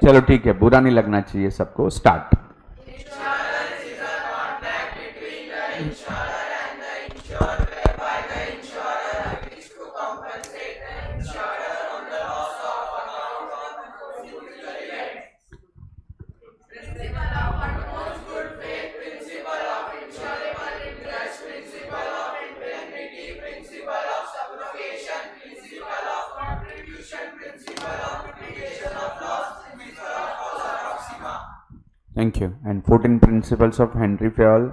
चलो ठीक है, बुरा नहीं लगना चाहिए सबको। Start. Thank you. And 14 principles of Henry Fayol.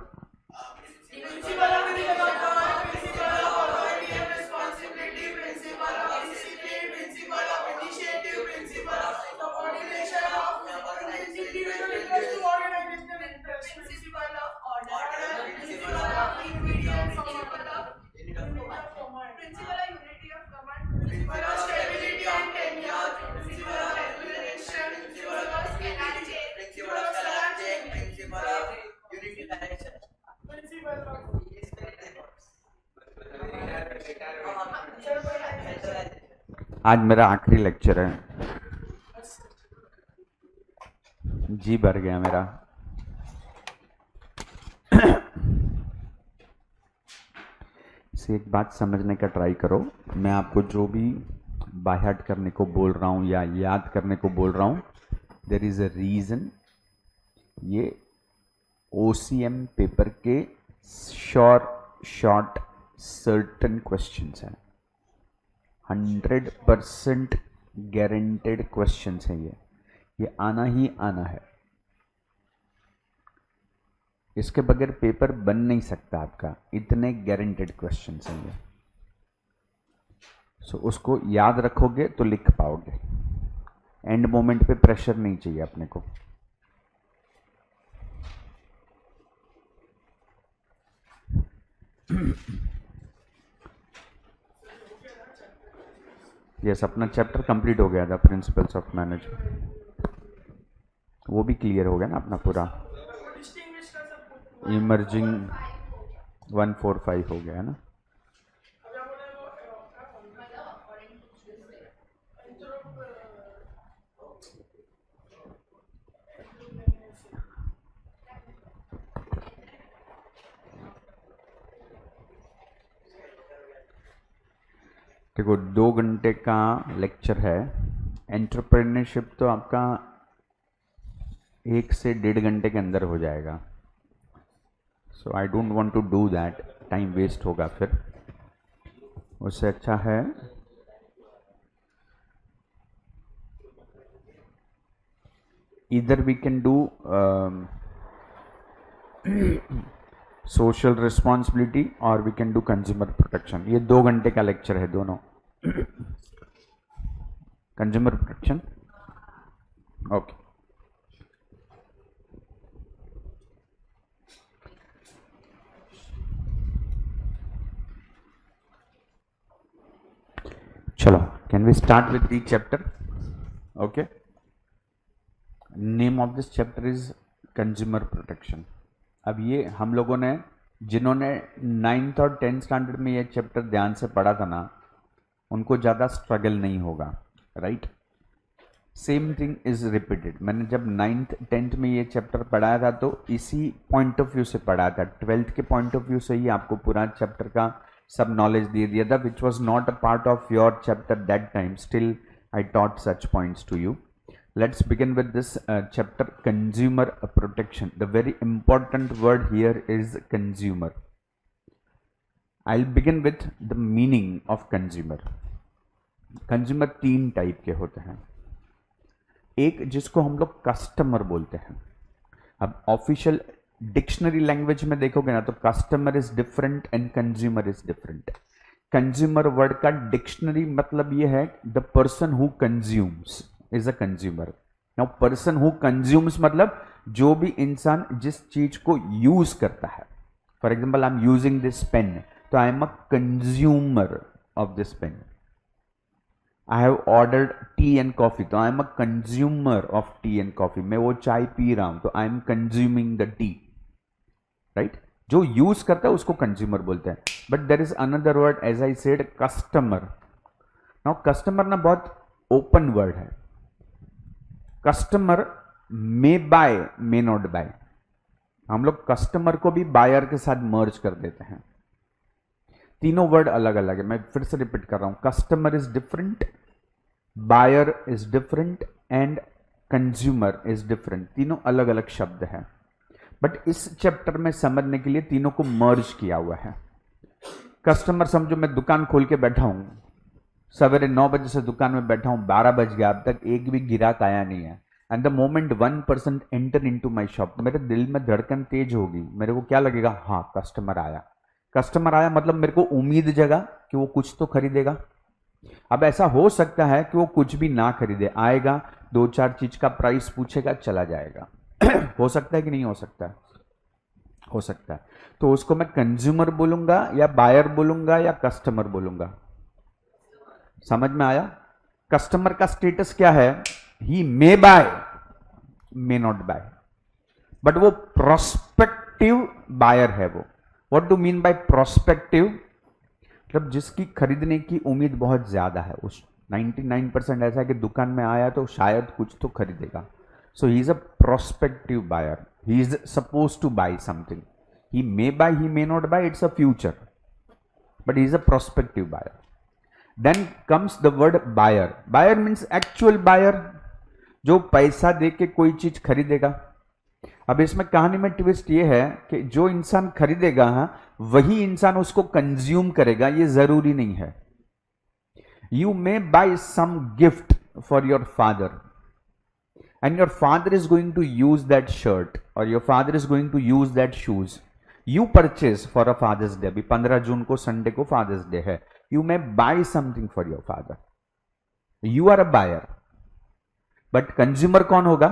आज मेरा आखिरी लेक्चर है, जी भर गया मेरा। इसे एक बात समझने का ट्राई करो, मैं आपको जो भी बायहार्ट करने को बोल रहा हूँ या याद करने को बोल रहा हूँ, देयर इज अ रीजन। ये OCM पेपर के शॉर्ट सर्टन क्वेश्चंस हैं, 100% गारंटेड क्वेश्चंस हैं। ये आना ही आना है, इसके बगैर पेपर बन नहीं सकता आपका, इतने गारंटेड क्वेश्चंस हैं ये। सो उसको याद रखोगे तो लिख पाओगे। एंड मोमेंट पे प्रेशर नहीं चाहिए अपने को। यस, अपना चैप्टर कंप्लीट हो गया था, प्रिंसिपल्स ऑफ मैनेजमेंट। वो भी क्लियर हो गया ना अपना पूरा। इमर्जिंग 145 हो गया है ना। देखो 2 घंटे का लेक्चर है। एंटरप्रेन्योरशिप तो आपका 1 से 1.5 घंटे के अंदर हो जाएगा। So I don't want to do that, time waste होगा फिर। उससे अच्छा है इधर we can do social responsibility और we can do consumer protection. ये 2 घंटे का लेक्चर है दोनों। Consumer protection, okay. चलो, can we start with the chapter? Okay, name of this chapter is consumer protection. अब ये हम लोगों ने, जिन्होंने 9th और 10th स्टैंडर्ड में ये चैप्टर ध्यान से पढ़ा था ना, उनको ज़्यादा स्ट्रगल नहीं होगा, right? Same thing is repeated. मैंने जब 9th 10th में ये चैप्टर पढ़ाया था तो इसी पॉइंट ऑफ व्यू से पढ़ाया था। 12th के पॉइंट ऑफ व्यू से ही आपको पूरा चैप्टर का सब नॉलेज दे दिया था, which was not a part of your chapter that time. Still I taught such points to you. Let's begin with this chapter, consumer protection. The very important word here is consumer. I'll begin with the meaning of consumer. Consumer 3 type के होते हैं। एक जिसको हम लोग customer बोलते हैं। अब ऑफिशियल डिक्शनरी लैंग्वेज में देखोगे ना तो customer is different and consumer is different. Consumer word का डिक्शनरी मतलब ये है the person who consumes is a consumer. Now person who consumes मतलब जो भी इंसान जिस चीज को यूज करता है। For example I am using this pen, तो I am a consumer of this pen. I have ordered tea and coffee, तो I am a consumer of tea and coffee. मैं वो चाय पी रहा हूं तो I am consuming the tea, right? जो यूज करता है उसको कंज्यूमर बोलते हैं। But there is another word, as I said, customer. Now customer ना बहुत ओपन वर्ड है। Customer may buy may not buy, हम लोग कस्टमर को भी बायर के साथ मर्ज कर देते हैं। तीनों वर्ड अलग अलग है, मैं फिर से रिपीट कर रहा हूं, customer is different, buyer is different and consumer is different, तीनों अलग अलग शब्द हैं, बट इस चैप्टर में समझने के लिए तीनों को मर्ज किया हुआ है। कस्टमर समझो मैं दुकान खोल के बैठा हूं, सवेरे 9 बजे से दुकान में बैठा हूं, 12 बज गया, अब तक एक भी गिराक आया नहीं है, and the moment 1% enter into my shop, मेरे दिल में धड़कन तेज होगी, मेरे को क्या लगेगा, हाँ कस्टमर आया। कस्टमर आया मतलब मेरे को उम्मीद जगा कि वो कुछ तो खरीदेगा। अब ऐसा हो सकता है कि वो कुछ भी ना खरीदे, आएगा 2-4 चीज का प्राइस पूछेगा, चला जाएगा। हो सकता है कि नहीं हो सकता है? हो सकता है। तो उसको मैं कंज्यूमर बोलूंगा या बायर बोलूंगा या कस्टमर बोलूंगा? समझ में आया? कस्टमर का स्टेटस क्या है? He may buy may not buy, but वो प्रोस्पेक्टिव बायर है। वो what do mean by prospective? मतलब जिसकी खरीदने की उम्मीद बहुत ज्यादा है, उस 99% ऐसा है कि दुकान में आया तो शायद कुछ तो खरीदेगा। So he is a prospective buyer, he is suppose to buy something, he may buy he may not buy, it's a future, but he is a prospective buyer. Then comes the word buyer. Buyer means actual buyer, जो पैसा दे के कोई चीज खरीदेगा। अब इसमें कहानी में ट्विस्ट ये है कि जो इंसान खरीदेगा वही इंसान उसको कंज्यूम करेगा, ये जरूरी नहीं है। You may buy some gift for your father and your father is going to use that shirt or your father is going to use that shoes you purchase for a father's day। अभी 15 जून को Sunday को fathers day है, you may buy something for your father, you are a buyer, but consumer कौन होगा?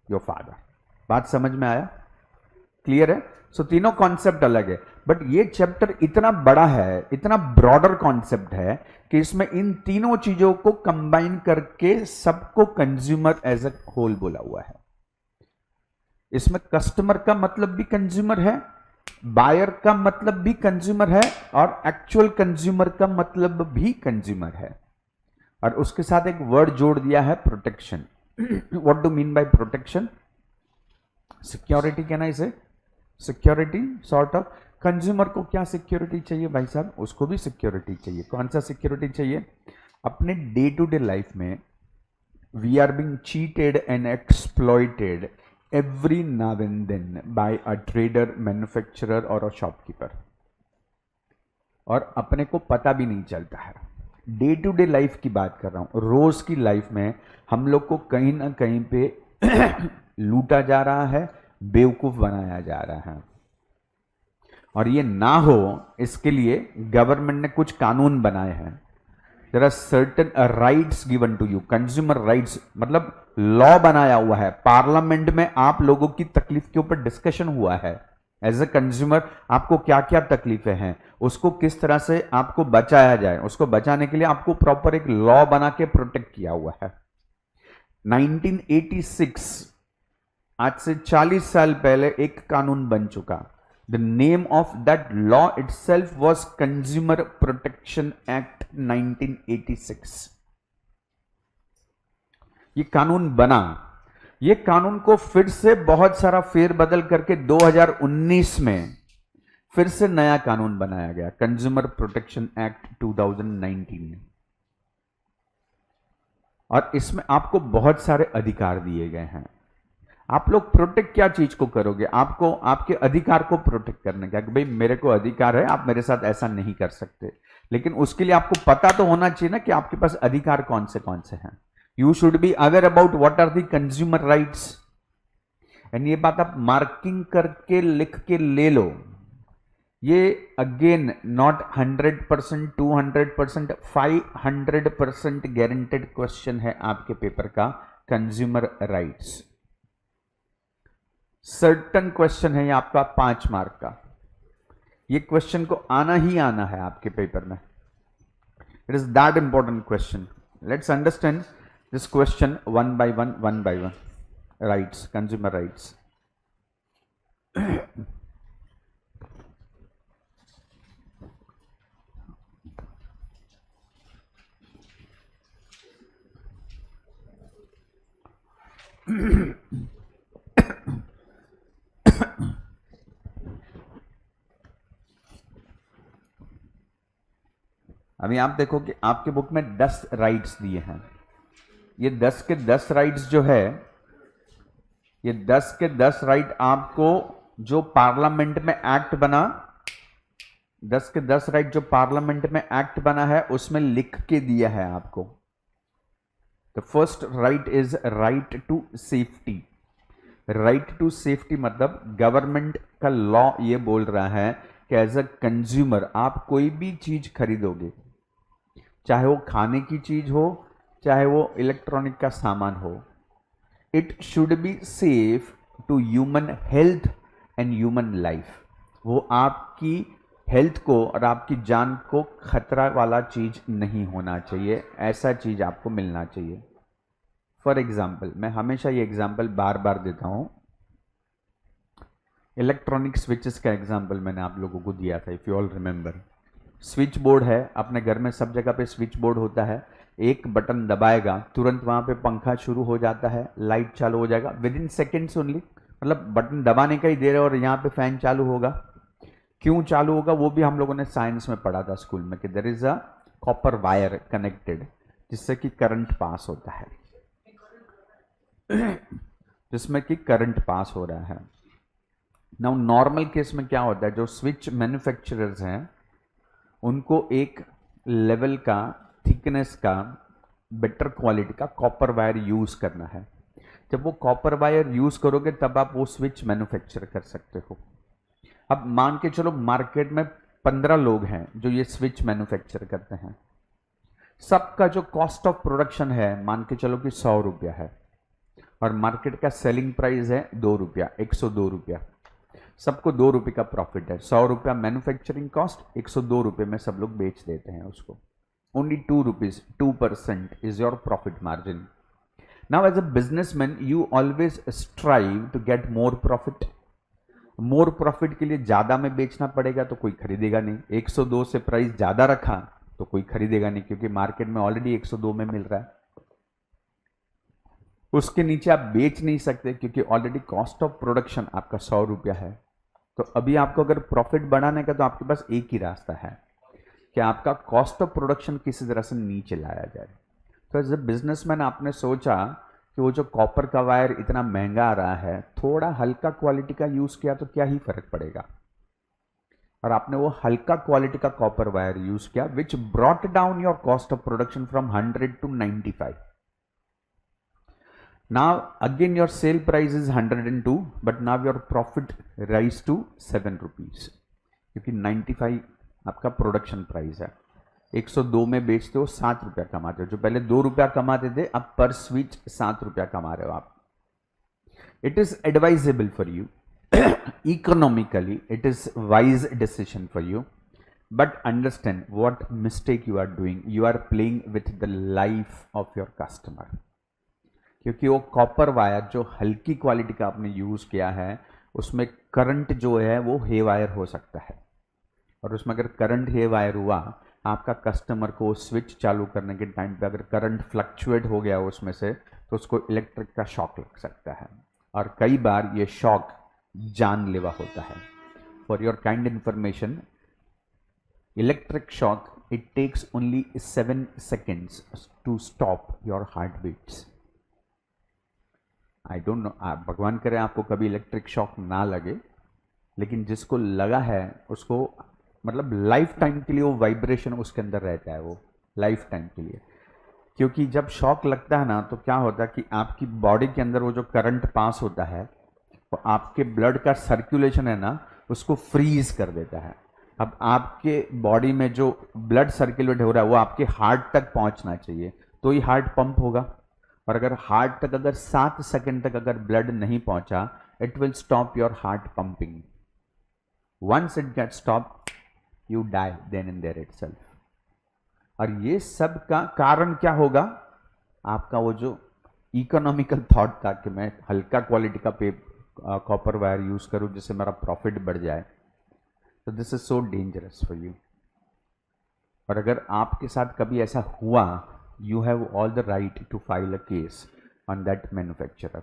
your father। बात समझ में आया? क्लियर है? सो तीनों कॉन्सेप्ट अलग है, बट ये चैप्टर इतना बड़ा है, इतना ब्रॉडर कॉन्सेप्ट है कि इसमें इन तीनों चीजों को कंबाइन करके सबको कंज्यूमर एज अ होल बोला हुआ है। इसमें कस्टमर का मतलब भी कंज्यूमर है, बायर का मतलब भी कंज्यूमर है, और एक्चुअल कंज्यूमर का मतलब भी कंज्यूमर है, और उसके साथ एक वर्ड जोड़ दिया है protection. What do mean bye protection? Security कहना इसे, सिक्योरिटी सॉर्ट ऑफ। कंज्यूमर को क्या सिक्योरिटी चाहिए भाई साहब? उसको भी सिक्योरिटी चाहिए। कौन सा सिक्योरिटी चाहिए? अपने डे टू डे लाइफ में we are being cheated and exploited every now and then by a trader, manufacturer और अ शॉपकीपर, और अपने को पता भी नहीं चलता है। डे टू डे लाइफ की बात कर रहा हूं, रोज की लाइफ में हम लोग को कहीं ना कहीं पे लूटा जा रहा है, बेवकूफ बनाया जा रहा है, और ये ना हो इसके लिए गवर्नमेंट ने कुछ कानून बनाए हैं। There are certain rights given to you, consumer rights, मतलब लॉ बनाया हुआ है। पार्लियामेंट में आप लोगों की तकलीफ के ऊपर डिस्कशन हुआ है। एज ए कंज्यूमर आपको क्या क्या तकलीफें हैं, उसको किस तरह से आपको बचाया जाए, उसको बचाने के लिए आपको प्रॉपर एक लॉ बना के प्रोटेक्ट किया हुआ है। 1986, आज से 40 साल पहले एक कानून बन चुका। The name of that law itself was consumer protection act 1986। ये कानून बना, ये कानून को फिर से बहुत सारा फेरबदल करके 2019 में फिर से नया कानून बनाया गया, कंज्यूमर प्रोटेक्शन एक्ट 2019, और इसमें आपको बहुत सारे अधिकार दिए गए हैं। आप लोग प्रोटेक्ट क्या चीज को करोगे? आपको आपके अधिकार को प्रोटेक्ट करने का, कि भाई मेरे को अधिकार है, आप मेरे साथ ऐसा नहीं कर सकते, लेकिन उसके लिए आपको पता तो होना चाहिए ना कि आपके पास अधिकार कौन से हैं। You should be aware about what are the consumer rights, and ये बात आप मार्किंग करके लिख के ले लो। ये अगेन नॉट 100%, 200%, 500% गारंटेड क्वेश्चन है आपके पेपर का, कंज्यूमर राइट्स। सर्टन क्वेश्चन है ये आपका 5 मार्क का, ये क्वेश्चन को आना ही आना है आपके पेपर में। It is that important question. Let's understand this question one by one. Rights, consumer rights. अभी आप देखो कि आपके बुक में 10 राइट्स दिए हैं। ये 10 के 10 राइट्स जो है, ये 10 के 10 राइट आपको जो पार्लियामेंट में एक्ट बना, 10 के 10 राइट जो पार्लियामेंट में एक्ट बना है उसमें लिख के दिया है आपको। The first right is right to safety. Right to safety मतलब गवर्नमेंट का लॉ ये बोल रहा है कि एज अ कंज्यूमर आप कोई भी चीज खरीदोगे, चाहे वो खाने की चीज हो, चाहे वो इलेक्ट्रॉनिक का सामान हो, it should be safe to human health and human life. वो आपकी हेल्थ को और आपकी जान को खतरा वाला चीज नहीं होना चाहिए, ऐसा चीज आपको मिलना चाहिए। फॉर एग्जाम्पल, मैं हमेशा ये एग्जाम्पल बार बार देता हूं। इलेक्ट्रॉनिक स्विचेस का एग्जाम्पल मैंने आप लोगों को दिया था, if you all remember. Switch board है, अपने घर में सब जगह पे स्विच बोर्ड होता है। एक बटन दबाएगा, तुरंत वहां पे पंखा शुरू हो जाता है, लाइट चालू हो जाएगा विद इन सेकेंड्स ओनली। मतलब बटन दबाने का ही देर है और यहाँ पे फैन चालू होगा। क्यों चालू होगा वो भी हम लोगों ने साइंस में पढ़ा था स्कूल में कि there is a copper wire connected जिससे कि करंट पास होता है, जिसमें कि करंट पास हो रहा है। नाउ नॉर्मल केस में क्या होता है, जो स्विच मैन्युफैक्चरर्स हैं उनको एक लेवल का थिकनेस का बेटर क्वालिटी का कॉपर वायर यूज करना है। जब वो कॉपर वायर यूज करोगे तब आप वो स्विच मैन्युफैक्चर कर सकते हो। अब मान के चलो मार्केट में 15 लोग हैं जो ये स्विच मैन्युफैक्चर करते हैं। सबका जो कॉस्ट ऑफ प्रोडक्शन है मान के चलो कि 100 रुपया है और मार्केट का सेलिंग प्राइस है 2 रुपया, 102 रुपया। सबको 2 रुपये का प्रॉफिट है। 100 रुपया मैन्युफैक्चरिंग कॉस्ट, 102 रुपये में सब लोग बेच देते हैं उसको। Only 2 rupees, 2% is your profit margin. Now as a businessman you always strive to get more profit. More profit के लिए ज्यादा में बेचना पड़ेगा तो कोई खरीदेगा नहीं। 102 से प्राइस ज्यादा रखा तो कोई खरीदेगा नहीं, क्योंकि मार्केट में ऑलरेडी 102 में मिल रहा है। उसके नीचे आप बेच नहीं सकते क्योंकि ऑलरेडी कॉस्ट ऑफ प्रोडक्शन आपका 100 रुपया है। तो अभी आपको अगर प्रॉफिट बढ़ाने का तो आपके पास एक ही रास्ता है कि आपका कॉस्ट ऑफ प्रोडक्शन किसी तरह से नीचे लाया जाए। तो एज ए बिजनेसमैन आपने सोचा कि वो जो कॉपर का वायर इतना महंगा आ रहा है, थोड़ा हल्का क्वालिटी का यूज किया तो क्या ही फर्क पड़ेगा। और आपने वो हल्का क्वालिटी का कॉपर वायर यूज किया which brought down your cost of production from 100 to 95। Now again your sale price is 102, but now your profit rise to 7 rupees, क्योंकि 95 आपका प्रोडक्शन प्राइस है। 102 में बेचते हो 7 रुपया कमाते हो। जो पहले 2 रुपया कमाते थे अब पर स्विच 7 रुपया कमा रहे हो आप। It is advisable for you, economically it is wise decision for you, but understand what mistake you are doing. You are playing with the life of your customer, क्योंकि वो कॉपर वायर जो हल्की quality का आपने use किया है उसमें current जो है वो हे वायर हो सकता है, और उसमें अगर करंट हे वायर हुआ, आपका कस्टमर को स्विच चालू करने के टाइम पे अगर करंट फ्लक्चुएट हो गया उसमें से तो उसको इलेक्ट्रिक का शॉक लग सकता है, और कई बार ये शॉक जानलेवा होता है। For your kind information, electric shock it takes only 7 seconds to stop your heart beats. I don't know, भगवान करे आपको कभी इलेक्ट्रिक शॉक ना लगे, लेकिन जिसको लगा है उसको मतलब लाइफ टाइम के लिए वो वाइब्रेशन उसके अंदर रहता है, वो लाइफ टाइम के लिए। क्योंकि जब शॉक लगता है ना तो क्या होता है कि आपकी बॉडी के अंदर वो जो करंट पास होता है वो आपके ब्लड का सर्कुलेशन है ना उसको फ्रीज कर देता है। अब आपके बॉडी में जो ब्लड सर्कुलेट हो रहा है वो आपके हार्ट तक पहुंचना चाहिए तो ही हार्ट पंप होगा, और अगर हार्ट तक अगर 7 सेकंड तक अगर ब्लड नहीं पहुंचा, it will stop your heart pumping. Once it get stop you die then in there itself. और ये सब का कारण क्या होगा, आपका वो जो इकोनॉमिकल थॉट था कि मैं हल्का क्वालिटी का कॉपर वायर यूज करूं जिससे मेरा प्रॉफिट बढ़ जाए, तो this is so dangerous for you. और अगर आपके साथ कभी ऐसा हुआ, you have all the right to file a case on that manufacturer.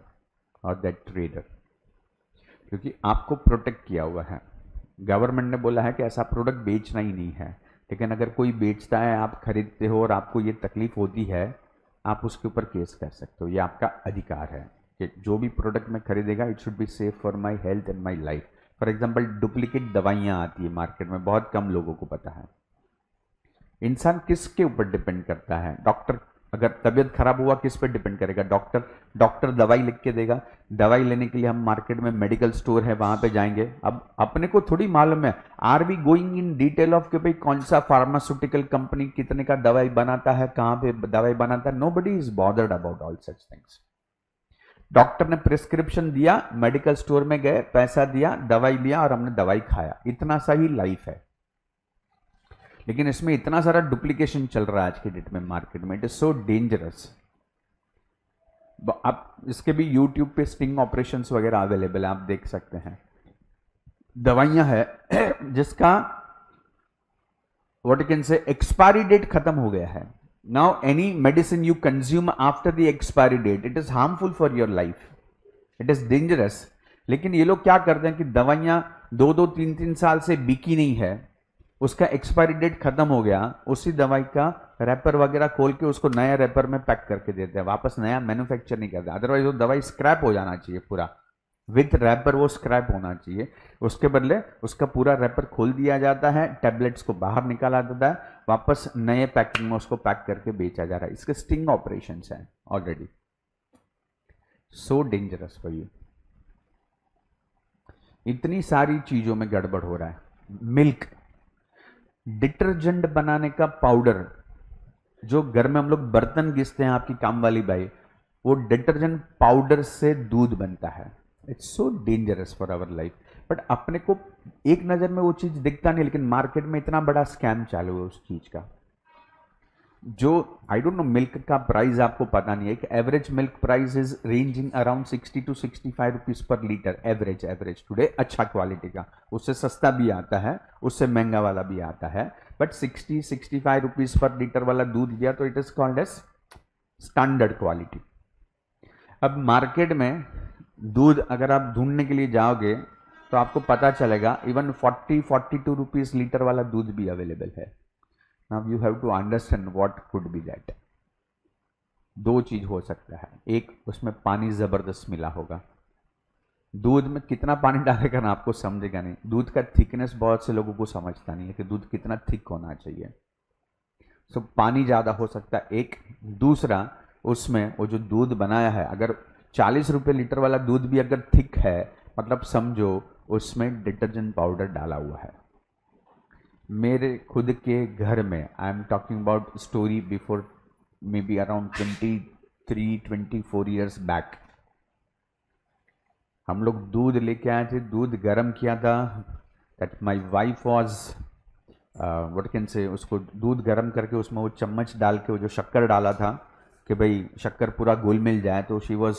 और दैट ट्रेडर, क्योंकि आपको प्रोटेक्ट किया हुआ है। गवर्नमेंट ने बोला है कि ऐसा प्रोडक्ट बेचना ही नहीं है, लेकिन अगर कोई बेचता है, आप खरीदते हो और आपको ये तकलीफ होती है, आप उसके ऊपर केस कर सकते हो। ये आपका अधिकार है कि जो भी प्रोडक्ट मैं खरीदेगा it should be safe for my health and my life. For example, duplicate दवाइयाँ आती है मार्केट में, बहुत कम लोगों को पता है। इंसान किसके ऊपर डिपेंड करता है? डॉक्टर, अगर तबीयत खराब हुआ किस पे डिपेंड करेगा? डॉक्टर दवाई लिख के देगा। दवाई लेने के लिए हम मार्केट में मेडिकल स्टोर है वहां पे जाएंगे। अब अपने को थोड़ी मालूम है, are we going in detail of कि भाई कौन सा फार्मास्यूटिकल कंपनी कितने का दवाई बनाता है, कहां पे दवाई बनाता है? Nobody is bothered about all such things. Doctor ने प्रिस्क्रिप्शन दिया, मेडिकल स्टोर में गए, पैसा दिया, दवाई लिया और हमने दवाई खाया, इतना सा ही लाइफ है। लेकिन इसमें इतना सारा डुप्लीकेशन चल रहा है आज के डेट में मार्केट में, इट इज सो डेंजरस। आप इसके भी यूट्यूब पे स्टिंग ऑपरेशंस वगैरह अवेलेबल है, आप देख सकते हैं। दवाइयां है जिसका what you can say expiry date खत्म हो गया है। Now any medicine you consume after the expiry date, it is harmful for your life, it is dangerous. लेकिन ये लोग क्या करते हैं कि दवाइयां 2-2, 3-3 साल से बिकी नहीं है, उसका एक्सपायरी डेट खत्म हो गया, उसी दवाई का रैपर वगैरह खोल के उसको नया रैपर में पैक करके देते हैं, वापस नया मैन्युफैक्चर नहीं करते। अदरवाइज वो दवाई स्क्रैप हो जाना चाहिए, पूरा विथ रैपर वो स्क्रैप होना चाहिए। उसके बदले उसका पूरा रैपर खोल दिया जाता है, टैबलेट्स को बाहर निकाला जाता है, वापस नए पैकिंग में उसको पैक करके बेचा जा रहा है। इसके स्टिंग ऑपरेशन है already. So dangerous for you. इतनी सारी चीजों में गड़बड़ हो रहा है। मिल्क, डिटर्जेंट बनाने का पाउडर, जो घर में हम लोग बर्तन घिसते हैं, आपकी काम वाली बाई, वो डिटर्जेंट पाउडर से दूध बनता है। It's so dangerous for our life. But अपने को एक नजर में वो चीज दिखता नहीं, लेकिन मार्केट में इतना बड़ा स्कैम चालू है उस चीज का। जो आई डोंट नो, मिल्क का प्राइस आपको पता नहीं है कि average milk price is ranging around 60 to 65 rupees per litre, average today, अच्छा क्वालिटी का। उससे सस्ता भी आता है, उससे महंगा वाला भी आता है, बट 60-65 रुपीज पर लीटर वाला दूध दिया तो it is called as standard quality. अब मार्केट में दूध अगर आप ढूंढने के लिए जाओगे तो आपको पता चलेगा इवन 40-42 रुपीज लीटर वाला दूध भी अवेलेबल है। Now you have to understand what could be that. दो चीज हो सकता है, एक उसमें पानी जबरदस्त मिला होगा। दूध में कितना पानी डालेगा ना आपको समझेगा नहीं। दूध का थिकनेस बहुत से लोगों को समझता नहीं है कि दूध कितना थिक होना चाहिए। सो पानी ज्यादा हो सकता है एक। दूसरा, उसमें वो जो दूध बनाया है, अगर 40 रुपये लीटर वाला दूध भी अगर थिक है, मतलब समझो उसमें डिटर्जेंट पाउडर डाला हुआ है। मेरे खुद के घर में, I am talking about story before may be around 23-24 years back, हम लोग दूध लेके आए थे, दूध गर्म किया था। That my wife was what can say, उसको दूध गर्म करके उसमें वो चम्मच डाल के वो जो शक्कर डाला था कि भाई शक्कर पूरा घुल मिल जाए, तो she was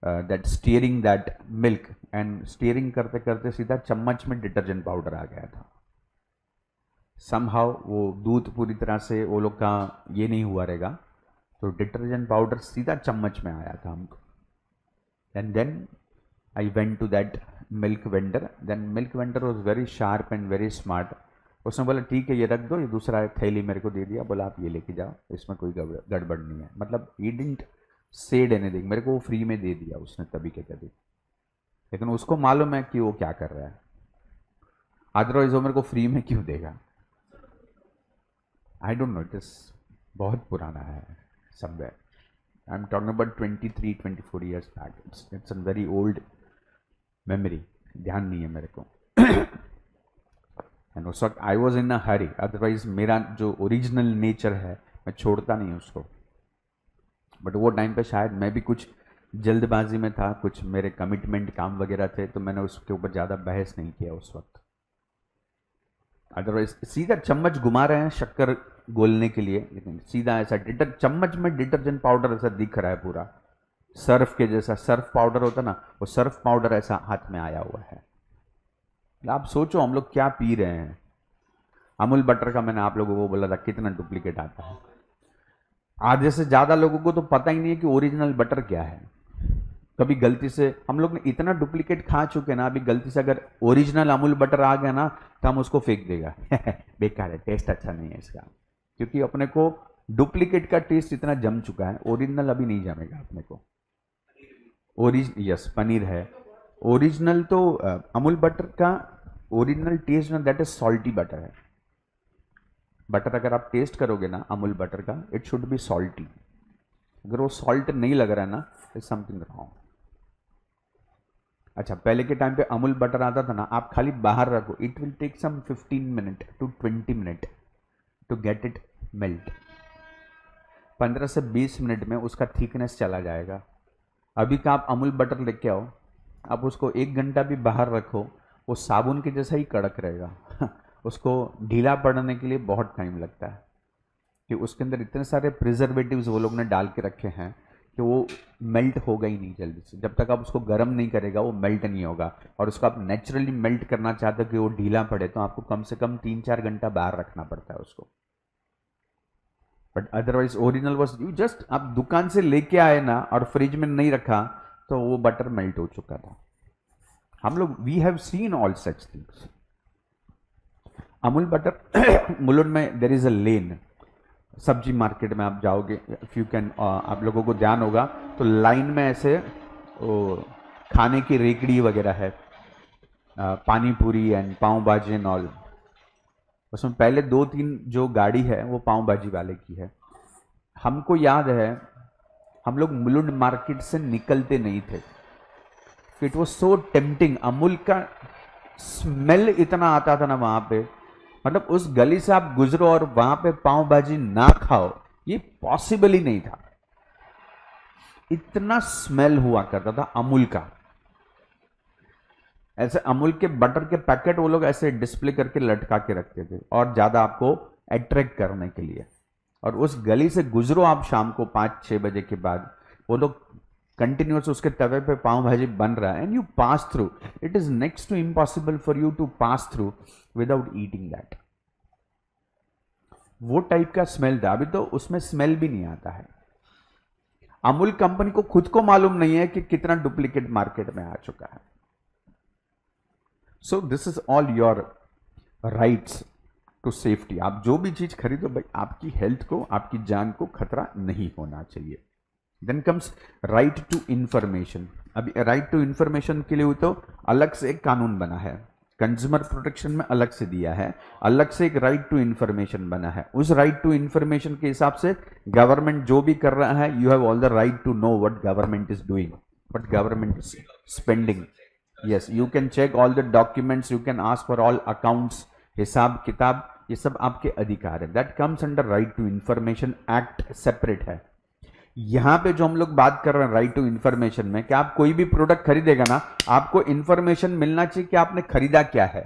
that steering that milk, and steering करते करते सीधा चम्मच में डिटर्जेंट पाउडर आ गया था। समहाउ वो दूध पूरी तरह से वो लोग का ये नहीं हुआ रहेगा, तो डिटर्जेंट पाउडर सीधा चम्मच में आया था हमको। And then I went to that milk vendor, then milk vendor was very sharp and very smart. उसने बोला ठीक है ये रख दो, ये दूसरा थैली मेरे को दे दिया, बोला आप ये लेके जाओ, इसमें कोई गड़बड़ नहीं है। मतलब ही डिडंट सेड एनीथिंग, मेरे को वो फ्री में दे दिया उसने तभी के तभी, लेकिन उसको मालूम है कि वो क्या कर रहा है, अदरवाइज वो मेरे को फ्री में क्यों देगा। आई डोंट नो, इट इज बहुत पुराना है somewhere. I am talking about 23-24 years back. It's a very old memory, ध्यान नहीं है मेरे को। एंड उस वक्त I was in a Hari, otherwise मेरा जो ओरिजिनल नेचर है मैं छोड़ता नहीं उसको। बट वो टाइम पे शायद मैं भी कुछ जल्दबाजी में था, कुछ मेरे कमिटमेंट काम वगैरह थे, तो मैंने उसके ऊपर ज़्यादा बहस नहीं किया उस वक्त। अदरवाइज सीधा चम्मच घुमा रहे हैं शक्कर घोलने के लिए, लेकिन सीधा ऐसा चम्मच में डिटर्जेंट पाउडर ऐसा दिख रहा है पूरा, सर्फ के जैसा। सर्फ पाउडर होता ना, वो सर्फ पाउडर ऐसा हाथ में आया हुआ है। आप सोचो हम लोग क्या पी रहे हैं। अमूल बटर का मैंने आप लोगों को बोला था कितना डुप्लीकेट आता है। आधे से ज्यादा लोगों को तो पता ही नहीं है कि ओरिजिनल बटर क्या है। कभी गलती से हम लोग ने इतना डुप्लीकेट खा चुके ना, अभी गलती से अगर ओरिजिनल अमूल बटर आ गया ना तो हम उसको फेंक देगा बेकार है, टेस्ट अच्छा नहीं है इसका, क्योंकि अपने को डुप्लीकेट का टेस्ट इतना जम चुका है, ओरिजिनल अभी नहीं जमेगा अपने को। यस, पनीर है ओरिजिनल। तो अमूल बटर का ओरिजिनल टेस्ट ना, दैट इज सॉल्टी बटर है। बटर अगर आप टेस्ट करोगे ना अमूल बटर का, इट शुड बी सॉल्टी। अगर वो सॉल्ट नहीं लग रहा है ना, इज समथिंग रॉन्ग। अच्छा, पहले के टाइम पे अमूल बटर आता था ना, आप खाली बाहर रखो, it will take some 15 minute to 20 minute to get it melt. 15 से 20 मिनट में उसका थिकनेस चला जाएगा। अभी का आप अमूल बटर लेके आओ, आप उसको 1 घंटा भी बाहर रखो, वो साबुन के जैसा ही कड़क रहेगा उसको ढीला पड़ने के लिए बहुत टाइम लगता है, कि उसके अंदर इतने सारे प्रिजर्वेटिव्स वो लोग ने डाल के रखे हैं कि वो मेल्ट होगा ही नहीं जल्दी से। जब तक आप उसको गर्म नहीं करेगा वो मेल्ट नहीं होगा। और उसको आप नेचुरली मेल्ट करना चाहते हो कि वो ढीला पड़े, तो आपको कम से कम 3-4 घंटा बाहर रखना पड़ता है उसको। But otherwise original was you just आप दुकान से लेके आए ना और फ्रिज में नहीं रखा तो वो बटर मेल्ट हो चुका था। हम लोग we have seen all such things. Amul butter Mulund में देयर इज अ लेन, सब्जी मार्केट में आप जाओगे, इफ यू कैन, आप लोगों को ध्यान होगा तो लाइन में ऐसे खाने की रेकड़ी वगैरह है, पानी पूरी एंड पाव भाजी एंड ऑल। उसमें पहले 2-3 जो गाड़ी है वो पाव भाजी वाले की है। हमको याद है हम लोग मुलुंड मार्केट से निकलते नहीं थे, it was so tempting. Amul का स्मेल इतना आता था ना वहां पे, मतलब उस गली से आप गुजरो और वहां पे पाव भाजी ना खाओ ये पॉसिबल ही नहीं था, इतना स्मेल हुआ करता था अमूल का। ऐसे अमूल के बटर के पैकेट वो लोग ऐसे डिस्प्ले करके लटका के रखते थे और ज्यादा आपको अट्रैक्ट करने के लिए। और उस गली से गुजरो आप शाम को 5-6 बजे के बाद, वो लोग कंटिन्यूस उसके तवे पे पाव भाजी बन रहा है and you pass through, it is next to impossible for you to pass through without eating that. वो टाइप का स्मेल था, अभी तो उसमें स्मेल भी नहीं आता है। अमूल कंपनी को खुद को मालूम नहीं है कि कितना डुप्लीकेट मार्केट में आ चुका है। So this is all your rights to safety. आप जो भी चीज खरीदो भाई, आपकी हेल्थ को, आपकी जान को खतरा नहीं होना चाहिए। Then comes right to information. अभी राइट टू इंफॉर्मेशन के लिए तो अलग से एक कानून बना है, कंज्यूमर प्रोटेक्शन में अलग से दिया है, अलग से एक राइट टू इंफॉर्मेशन बना है। उस राइट टू इंफॉर्मेशन के हिसाब से गवर्नमेंट जो भी कर रहा है, you have all the right to know what government is doing, what government is spending. Yes, you can check all the documents, you can ask for all accounts, हिसाब किताब, ये सब आपके अधिकार है। That comes under right to information act, separate है। यहां पे जो हम लोग बात कर रहे हैं राइट टू इंफॉर्मेशन में, कि आप कोई भी प्रोडक्ट खरीदेगा ना, आपको इंफॉर्मेशन मिलना चाहिए कि आपने खरीदा क्या है।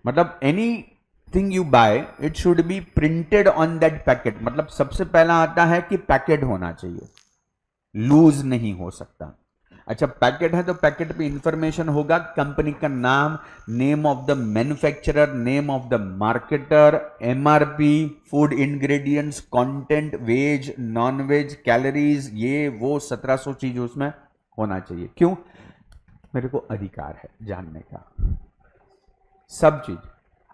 मतलब anything you buy, it should be printed on that packet. मतलब सबसे पहला आता है कि पैकेट होना चाहिए, लूज नहीं हो सकता। अच्छा, पैकेट है तो पैकेट पे इंफॉर्मेशन होगा, कंपनी का नाम, name of the manufacturer, name of the marketer, MRP, food ingredients, content, veg non veg, calories, ये वो 1700 चीज उसमें होना चाहिए। क्यों? मेरे को अधिकार है जानने का सब चीज।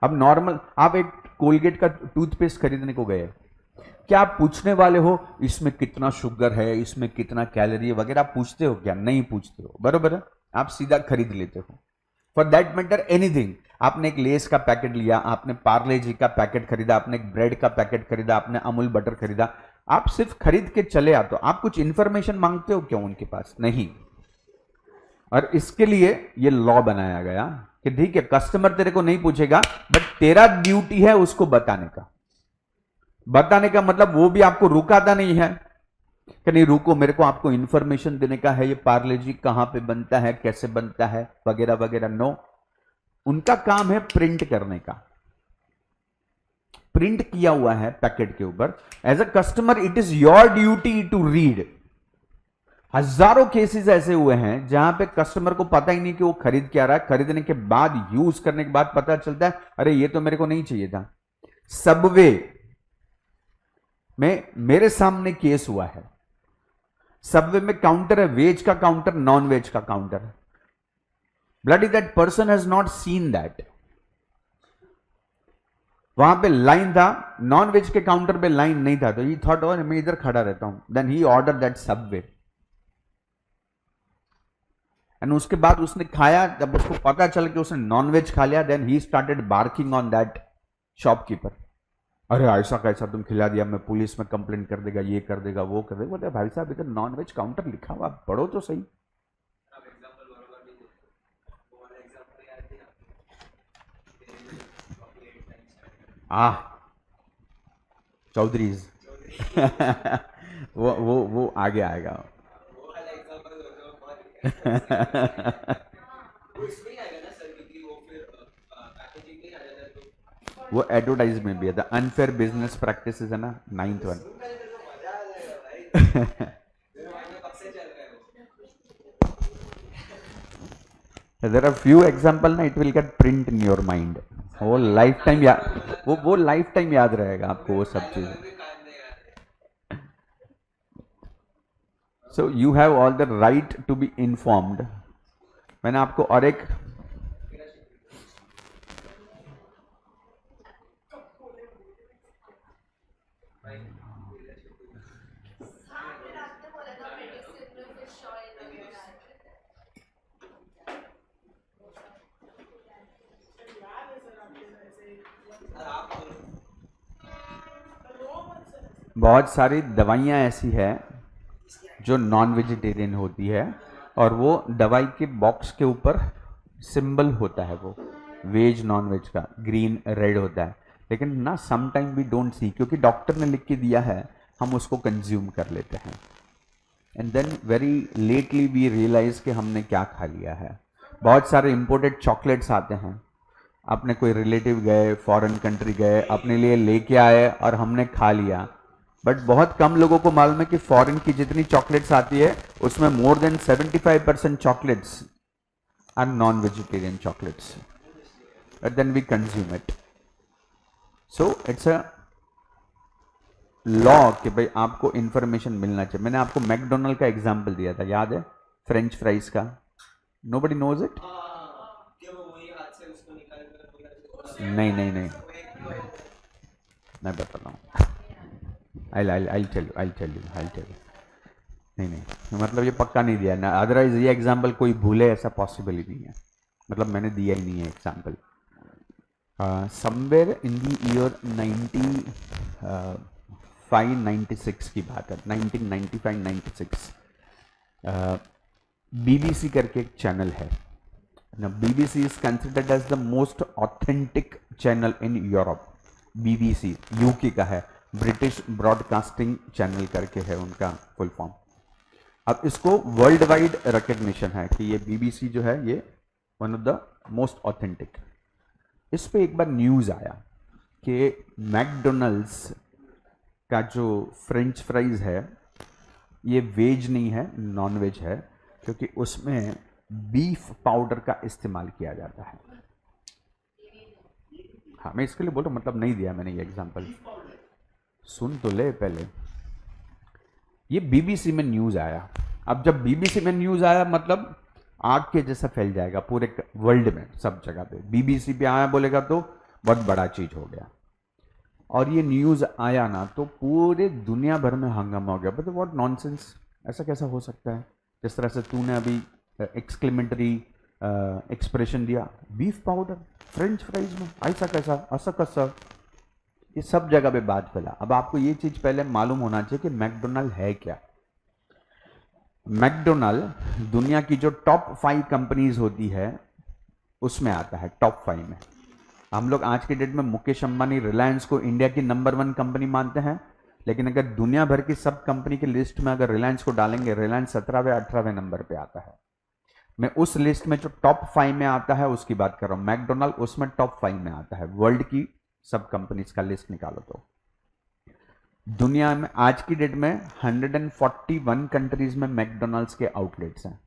अब नॉर्मल आप एक कोलगेट का टूथपेस्ट खरीदने को गए, क्या आप पूछने वाले हो इसमें कितना शुगर है, इसमें कितना कैलोरी वगैरह पूछते हो क्या? नहीं पूछते हो, बरोबर है, आप सीधा खरीद लेते हो। फॉर दैट मैटर एनीथिंग, आपने एक लेस का पैकेट लिया, आपने पार्ले जी का पैकेट खरीदा, आपने एक ब्रेड का पैकेट खरीदा, आपने अमूल बटर खरीदा, आप सिर्फ खरीद के चले आते हो, आप कुछ इंफॉर्मेशन मांगते हो क्यों उनके पास? नहीं। और इसके लिए ये लॉ बनाया गया कि ठीक है, कस्टमर तेरे को नहीं पूछेगा, बट तेरा ड्यूटी है उसको बताने का। बताने का मतलब वो भी आपको रुकाता नहीं है कि नहीं रुको, मेरे को आपको इंफॉर्मेशन देने का है, ये पार्ले जी कहां पे बनता है, कैसे बनता है, वगैरह वगैरह। नो, उनका काम है प्रिंट करने का। प्रिंट किया हुआ है पैकेट के ऊपर। As a customer it is your duty to read. हजारों केसेस ऐसे हुए हैं जहां पे कस्टमर को पता ही नहीं कि वो खरीद क्या रहा है, खरीदने के बाद, यूज करने के बाद पता चलता है अरे ये तो मेरे को नहीं चाहिए था। सबवे में मेरे सामने केस हुआ है, सबवे में काउंटर है, वेज का काउंटर, नॉन वेज का काउंटर है। Bloody that person has not seen that. वहां पे लाइन था, नॉन वेज के काउंटर पे लाइन नहीं था, तो ही थॉट और मैं इधर खड़ा रहता हूं। Then he order that Subway and उसके बाद उसने खाया। जब उसको पता चल कि उसने नॉन वेज खा लिया, then he started barking on that shopkeeper. अरे ऐसा कैसा तुम खिला दिया, मैं पुलिस में कंप्लेंट कर देगा, ये कर देगा, वो कर देगा। बोले भाई साहब इधर नॉन वेज काउंटर लिखा हुआ, पढ़ो तो सही। चौधरीज वो आगे आएगा। वो एडवर्टाइज में भी है, द अनफेयर बिजनेस प्रैक्टिसेस है ना, 9th one. There are few example ना, it will get print in your mind. वो लाइफ टाइम वो लाइफ टाइम याद रहेगा आपको वो सब चीजें। So you have all the right to be informed. मैंने आपको और एक बहुत सारी दवाइयाँ ऐसी है जो नॉन वेजिटेरियन होती है, और वो दवाई के बॉक्स के ऊपर सिंबल होता है, वो वेज नॉन वेज का ग्रीन रेड होता है, लेकिन ना some time we don't see, क्योंकि डॉक्टर ने लिख के दिया है, हम उसको कंज्यूम कर लेते हैं and then very lately we realise कि हमने क्या खा लिया है। बहुत सारे इंपोर्टेड चॉकलेट्स आते हैं, अपने कोई रिलेटिव गए, फॉरेन कंट्री गए, अपने लिए लेके आए और हमने खा लिया। बट बहुत कम लोगों को मालूम है कि फॉरेन की जितनी चॉकलेट्स आती है उसमें more than 75% chocolates are non vegetarian chocolates, but then we consume it. So it's a law कि भाई आपको इंफॉर्मेशन मिलना चाहिए। मैंने आपको मैकडोनल्ड का एग्जाम्पल दिया था, याद है, फ्रेंच फ्राइज का। Nobody knows it. नहीं नहीं नहीं, मैं बता रहा हूँ। I'll tell you. नहीं नहीं, मतलब ये पक्का नहीं दिया ना, अदरवाइज ये एग्जाम्पल कोई भूले ऐसा पॉसिबल ही नहीं है, मतलब मैंने दिया ही नहीं है example. Somewhere in the year 95-96 की बात है, 1995-96। BBC करके एक चैनल है ना, BBC is considered as the most authentic channel in Europe. BBC UK का है, ब्रिटिश ब्रॉडकास्टिंग चैनल करके है उनका फुल फॉर्म। अब इसको वर्ल्ड वाइड रिकग्निशन है कि ये BBC जो है ये one of the most authentic. इस पे एक बार न्यूज़ आया कि मैकडोनल्ड्स का जो फ्रेंच फ्राइज है ये वेज नहीं है, नॉन वेज है, क्योंकि उसमें बीफ पाउडर का इस्तेमाल किया जाता है। हाँ, मैं इसके लिए बोल रहा हूँ, मतलब नहीं दिया मैंने ये एग्जांपल, सुन तो ले पहले। ये BBC में न्यूज़ आया। अब जब BBC में न्यूज़ आया मतलब आग के जैसा फैल जाएगा पूरे वर्ल्ड में, सब जगह पे BBC पे आया बोलेगा तो बहुत बड़ा चीज हो गया। और ये न्यूज़ आया ना तो पूरे दुनिया भर में हंगामा हो गया, बट व्हाट नॉनसेंस, ऐसा कैसा हो सकता है। जिस तरह से तूने अभी एक्सक्लेमेटरी एक्सप्रेशन दिया, बीफ पाउडर फ्रेंच फ्राइज में, ऐसा कैसा, ऐसा कैसा, ये सब जगह पे बात फैला। अब आपको ये चीज पहले मालूम होना चाहिए कि मैकडोनल्ड है क्या। मैकडोनल्ड दुनिया की जो टॉप 5 कंपनीज होती है उसमें आता है, टॉप 5 में। हम लोग आज के डेट में मुकेश अंबानी, रिलायंस को इंडिया की नंबर 1 कंपनी मानते हैं, लेकिन अगर दुनिया भर की सब कंपनी की लिस्ट में अगर रिलायंस को डालेंगे, रिलायंस 17वें 18वें नंबर पे आता है। मैं उस लिस्ट में जो टॉप 5 में आता है उसकी बात कर रहा हूं। मैकडोनल्ड उसमें टॉप 5 में आता है, वर्ल्ड की सब कंपनीज का लिस्ट निकालो तो। दुनिया में आज की डेट में 141 कंट्रीज में मैकडोनल्ड्स के आउटलेट्स हैं।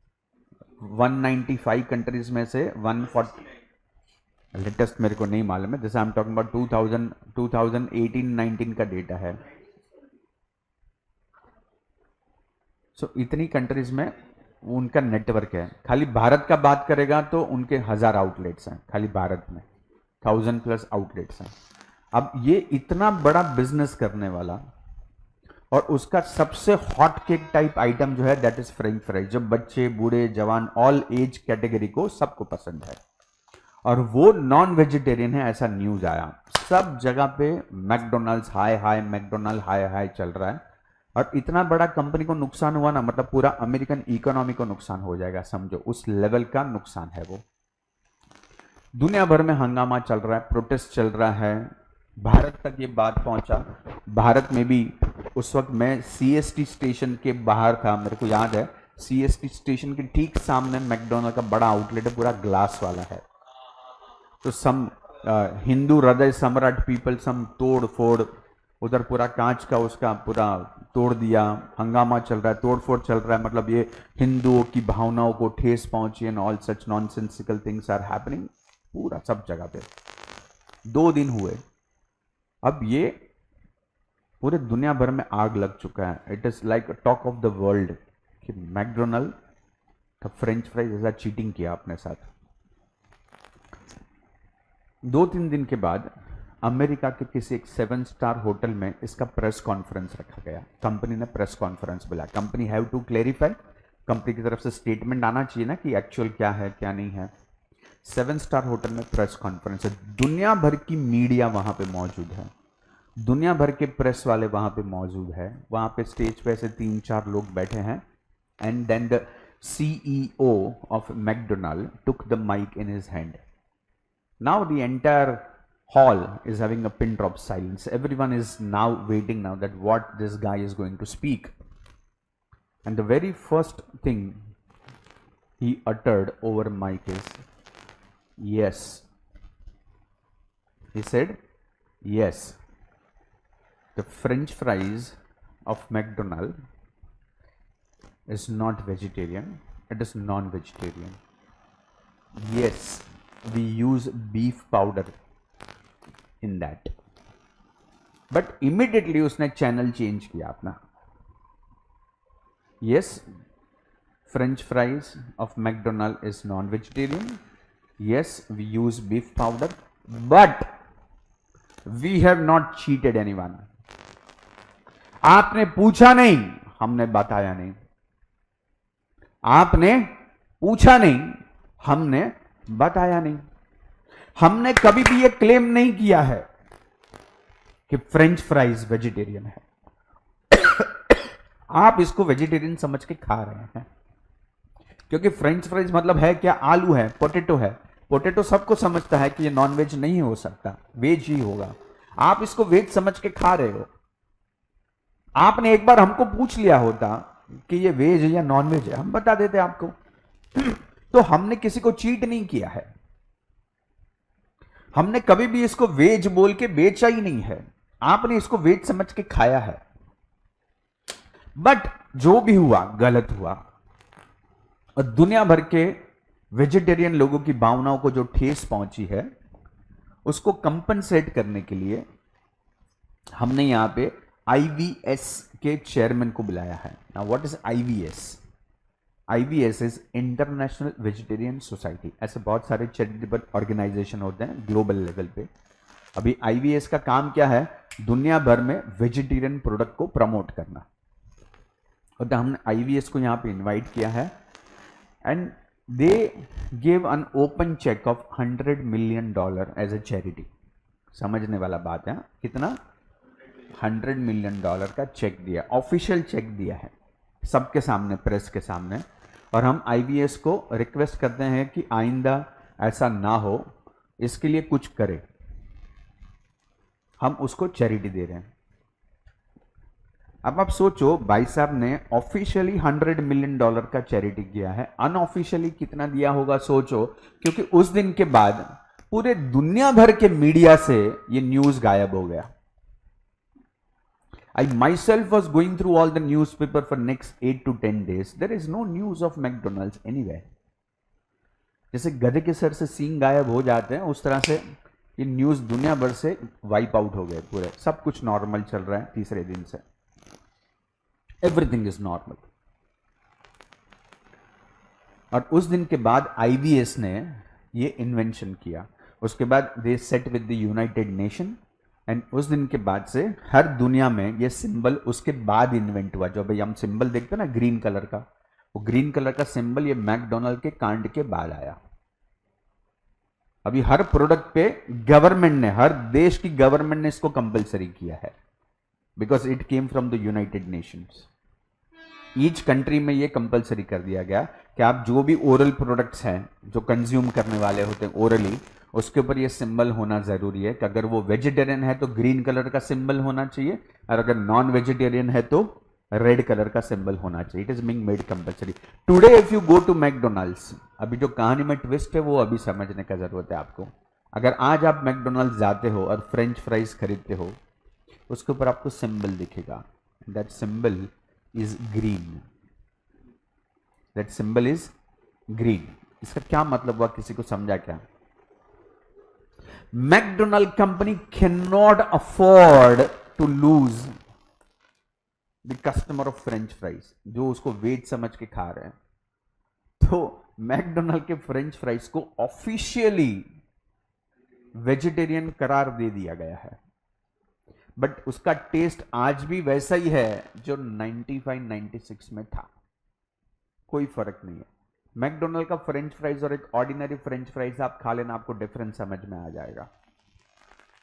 195 कंट्रीज में से 140, लेटेस्ट मेरे को नहीं मालूम है, जैसे आई एम टॉकिंग अबाउट 2018-19 का डेटा है। सो इतनी कंट्रीज में उनका नेटवर्क है। खाली भारत का बात करेगा तो उनके 1000 आउटलेट्स हैं खाली भारत में, 1000+ आउटलेट्स हैं। अब ये इतना बड़ा बिजनेस करने वाला, और उसका सबसे हॉट केक टाइप आइटम जो है दैट इज फ्रेंच फ्राइज, जो बच्चे बूढ़े जवान ऑल एज कैटेगरी को सबको पसंद है। और वो नॉन वेजिटेरियन है ऐसा न्यूज आया, सब जगह पे मैकडोनल्ड्स हाय हाय, मैकडोनल्ड हाय हाय चल रहा है। और इतना बड़ा कंपनी को नुकसान हुआ ना, मतलब पूरा अमेरिकन इकोनॉमी को नुकसान हो जाएगा, समझो उस लेवल का नुकसान है वो। दुनिया भर में हंगामा चल रहा है, प्रोटेस्ट चल रहा है, भारत तक ये बात पहुंचा। भारत में भी उस वक्त मैं सीएसटी स्टेशन के बाहर था, मेरे को याद है सीएसटी स्टेशन के ठीक सामने मैकडोनल्ड का बड़ा आउटलेट है, पूरा ग्लास वाला है। तो सम हिंदू हृदय सम्राट पीपल सम तोड़ फोड़, उधर पूरा कांच का उसका पूरा तोड़ दिया, हंगामा चल रहा है, तोड़ फोड़ चल रहा है, मतलब ये हिंदुओं की भावनाओं को ठेस पहुंची and all such nonsensical things are happening पूरा सब जगह पे। 2 दिन हुए, अब ये पूरे दुनिया भर में आग लग चुका है। It is like talk of the world कि मैकडोनल्ड का फ्रेंच फ्राइज ऐसा चीटिंग किया अपने साथ। 2-3 दिन के बाद अमेरिका के किसी एक 7 स्टार होटल में इसका प्रेस कॉन्फ्रेंस रखा गया। कंपनी ने प्रेस कॉन्फ्रेंस बुलाया, company have to clarify, company की तरफ से स्टेटमेंट आना चाहिए ना कि एक्चुअल क्या है क्या नहीं है। 7 स्टार होटल में प्रेस कॉन्फ्रेंस है, दुनिया भर की मीडिया वहां पे मौजूद है, दुनिया भर के प्रेस वाले वहां पे मौजूद है। वहां पे स्टेज पे ऐसे 3-4 लोग बैठे हैं and then the CEO of McDonald took the mic in his hand. Now the entire hall is having a pin drop silence. Everyone is now waiting now that what this guy is going to speak. And the very first thing he uttered over mic is yes. He said yes, the French fries of McDonald is not vegetarian, it is non-vegetarian. Yes, we use beef powder in that, but immediately उसने channel change किया अपना। Yes, French fries of McDonald is non-vegetarian. Yes, we use beef powder, but we have not cheated anyone. आपने पूछा नहीं, हमने बताया नहीं। आपने पूछा नहीं, हमने बताया नहीं। हमने कभी भी ये क्लेम नहीं किया है कि फ्रेंच फ्राइज वेजिटेरियन है। आप इसको वेजिटेरियन समझ के खा रहे हैं, क्योंकि फ्रेंच फ्राइज मतलब है क्या, आलू है, पोटैटो है। पोटैटो सबको समझता है कि ये नॉन वेज नहीं हो सकता, वेज ही होगा। आप इसको वेज समझ के खा रहे हो। आपने एक बार हमको पूछ लिया होता कि ये वेज है या नॉन वेज है, हम बता देते आपको। तो हमने किसी को चीट नहीं किया है, हमने कभी भी इसको वेज बोल के बेचा ही नहीं है, आपने इसको वेज समझ के खाया है। बट जो भी हुआ गलत हुआ, और दुनिया भर के वेजिटेरियन लोगों की भावनाओं को जो ठेस पहुंची है उसको कंपनसेट करने के लिए हमने यहां पे IVS के चेयरमैन को बुलाया है। Now what is IVS? IVS is international vegetarian society. ऐसे बहुत सारे चैरिटेबल ऑर्गेनाइजेशन होते हैं ग्लोबल लेवल पे। अभी IVS का काम क्या है? दुनिया भर में वेजिटेरियन प्रोडक्ट को प्रमोट करना। और हमने IVS को यहाँ पे इनवाइट किया है and they give an open cheque of $100 million as a charity. समझने वाला बात है, कितना? $100 million का चेक दिया, ऑफिशियल चेक दिया है सबके सामने, प्रेस के सामने। और हम IVS को रिक्वेस्ट करते हैं कि आइंदा ऐसा ना हो, इसके लिए कुछ करे। हम उसको चैरिटी दे रहे हैं। अब आप सोचो, भाई साहब ने ऑफिशियली $100 million का चैरिटी किया है, अनऑफिशियली कितना दिया होगा सोचो, क्योंकि उस दिन के बाद पूरे दुनिया भर के मीडिया से ये न्यूज गायब हो गया। I myself was going through all the newspaper for next 8 to 10 days. There is no news of McDonald's anywhere. जैसे गधे के सर से सींग गायब हो जाते हैं, उस तरह से ये न्यूज दुनिया भर से वाइप आउट हो गए पूरे। सब कुछ नॉर्मल चल रहा है तीसरे दिन से, एवरीथिंग इज नॉर्मल। और उस दिन के बाद IBS ने ये इन्वेंशन किया। उसके बाद they set with the United Nation and उस दिन के बाद से हर दुनिया में ये सिंबल उसके बाद इन्वेंट हुआ। जो भाई हम सिंबल देखते हैं ना ग्रीन कलर का, वो ग्रीन कलर का सिंबल ये मैकडोनल्ड के कांड के बाद आया। अभी हर प्रोडक्ट पे गवर्नमेंट ने, हर देश की गवर्नमेंट ने इसको कंपलसरी किया है because it came from the United Nations. Each country में ये कंपलसरी कर दिया गया कि आप जो भी ओरल प्रोडक्ट्स हैं जो कंज्यूम करने वाले होते हैं ओरली, उसके ऊपर ये सिंबल होना जरूरी है कि अगर वो वेजिटेरियन है तो ग्रीन कलर का सिंबल होना चाहिए और अगर नॉन वेजिटेरियन है तो रेड कलर का सिंबल होना चाहिए। It is being made compulsory today if you go to McDonald's. अभी जो कहानी में ट्विस्ट है वो अभी समझने का जरूरत है आपको। अगर आज आप मैकडोनल्ड्स जाते हो और फ्रेंच फ्राइज खरीदते हो, उसके ऊपर आपको सिंबल दिखेगा, that symbol is green, that symbol is green. इसका क्या मतलब हुआ, किसी को समझा क्या? McDonald company can not afford to lose the customer of French fries जो उसको वेज समझ के खा रहे हैं। तो मैकडोनल्ड के फ्रेंच फ्राइज को ऑफिशियली वेजिटेरियन करार दे दिया गया है, बट उसका टेस्ट आज भी वैसा ही है जो 95-96 में था। कोई फर्क नहीं है। मैकडोनल्ड का फ्रेंच फ्राइज और एक ऑर्डिनरी फ्रेंच फ्राइज आप खा लेना, आपको डिफरेंस समझ में आ जाएगा।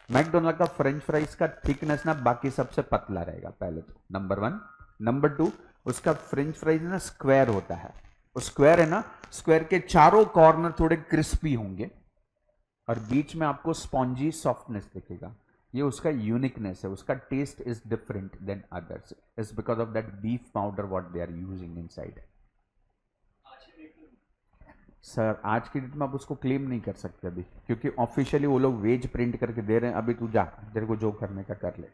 मैकडोनल्ड का फ्रेंच फ्राइज का थिकनेस ना बाकी सबसे पतला रहेगा, पहले तो नंबर 1। नंबर 2, उसका फ्रेंच फ्राइज ना स्क्वायर होता है। वो स्क्वायर है ना, स्क्वायर के चारों कॉर्नर थोड़े क्रिस्पी होंगे और बीच में आपको स्पॉन्जी सॉफ्टनेस दिखेगा। ये उसका यूनिकनेस है, उसका taste is different than others, is because of that beef powder what they are using inside. Sir आज की डेट में आप उसको क्लेम नहीं कर सकते अभी, क्योंकि ऑफिशियली वो लोग वेज प्रिंट करके दे रहे हैं। अभी तू जा, तेरे को जो करने का कर ले।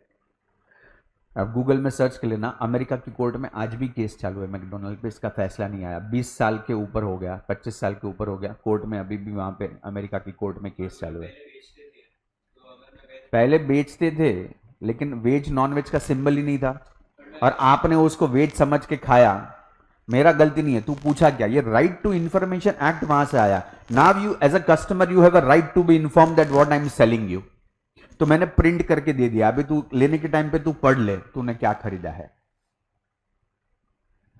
अब गूगल में सर्च कर लेना, अमेरिका की कोर्ट में आज भी केस चालू है मैकडोनल्ड पे, इसका फैसला नहीं आया। 20 साल के ऊपर हो गया, 25 साल के ऊपर हो गया, कोर्ट में अभी भी वहां पे अमेरिका की कोर्ट में केस चालू है। पहले बेचते थे लेकिन वेज नॉन वेज का सिंबल ही नहीं था और आपने उसको वेज समझ के खाया। मेरा गलती नहीं है, तू पूछा क्या? ये राइट टू इंफॉर्मेशन एक्ट वहां से आया। Now you as a customer you have a right to be inform that what I am selling you. तो मैंने प्रिंट करके दे दिया, अभी तू लेने के टाइम पे तू पढ़ ले तूने क्या खरीदा है।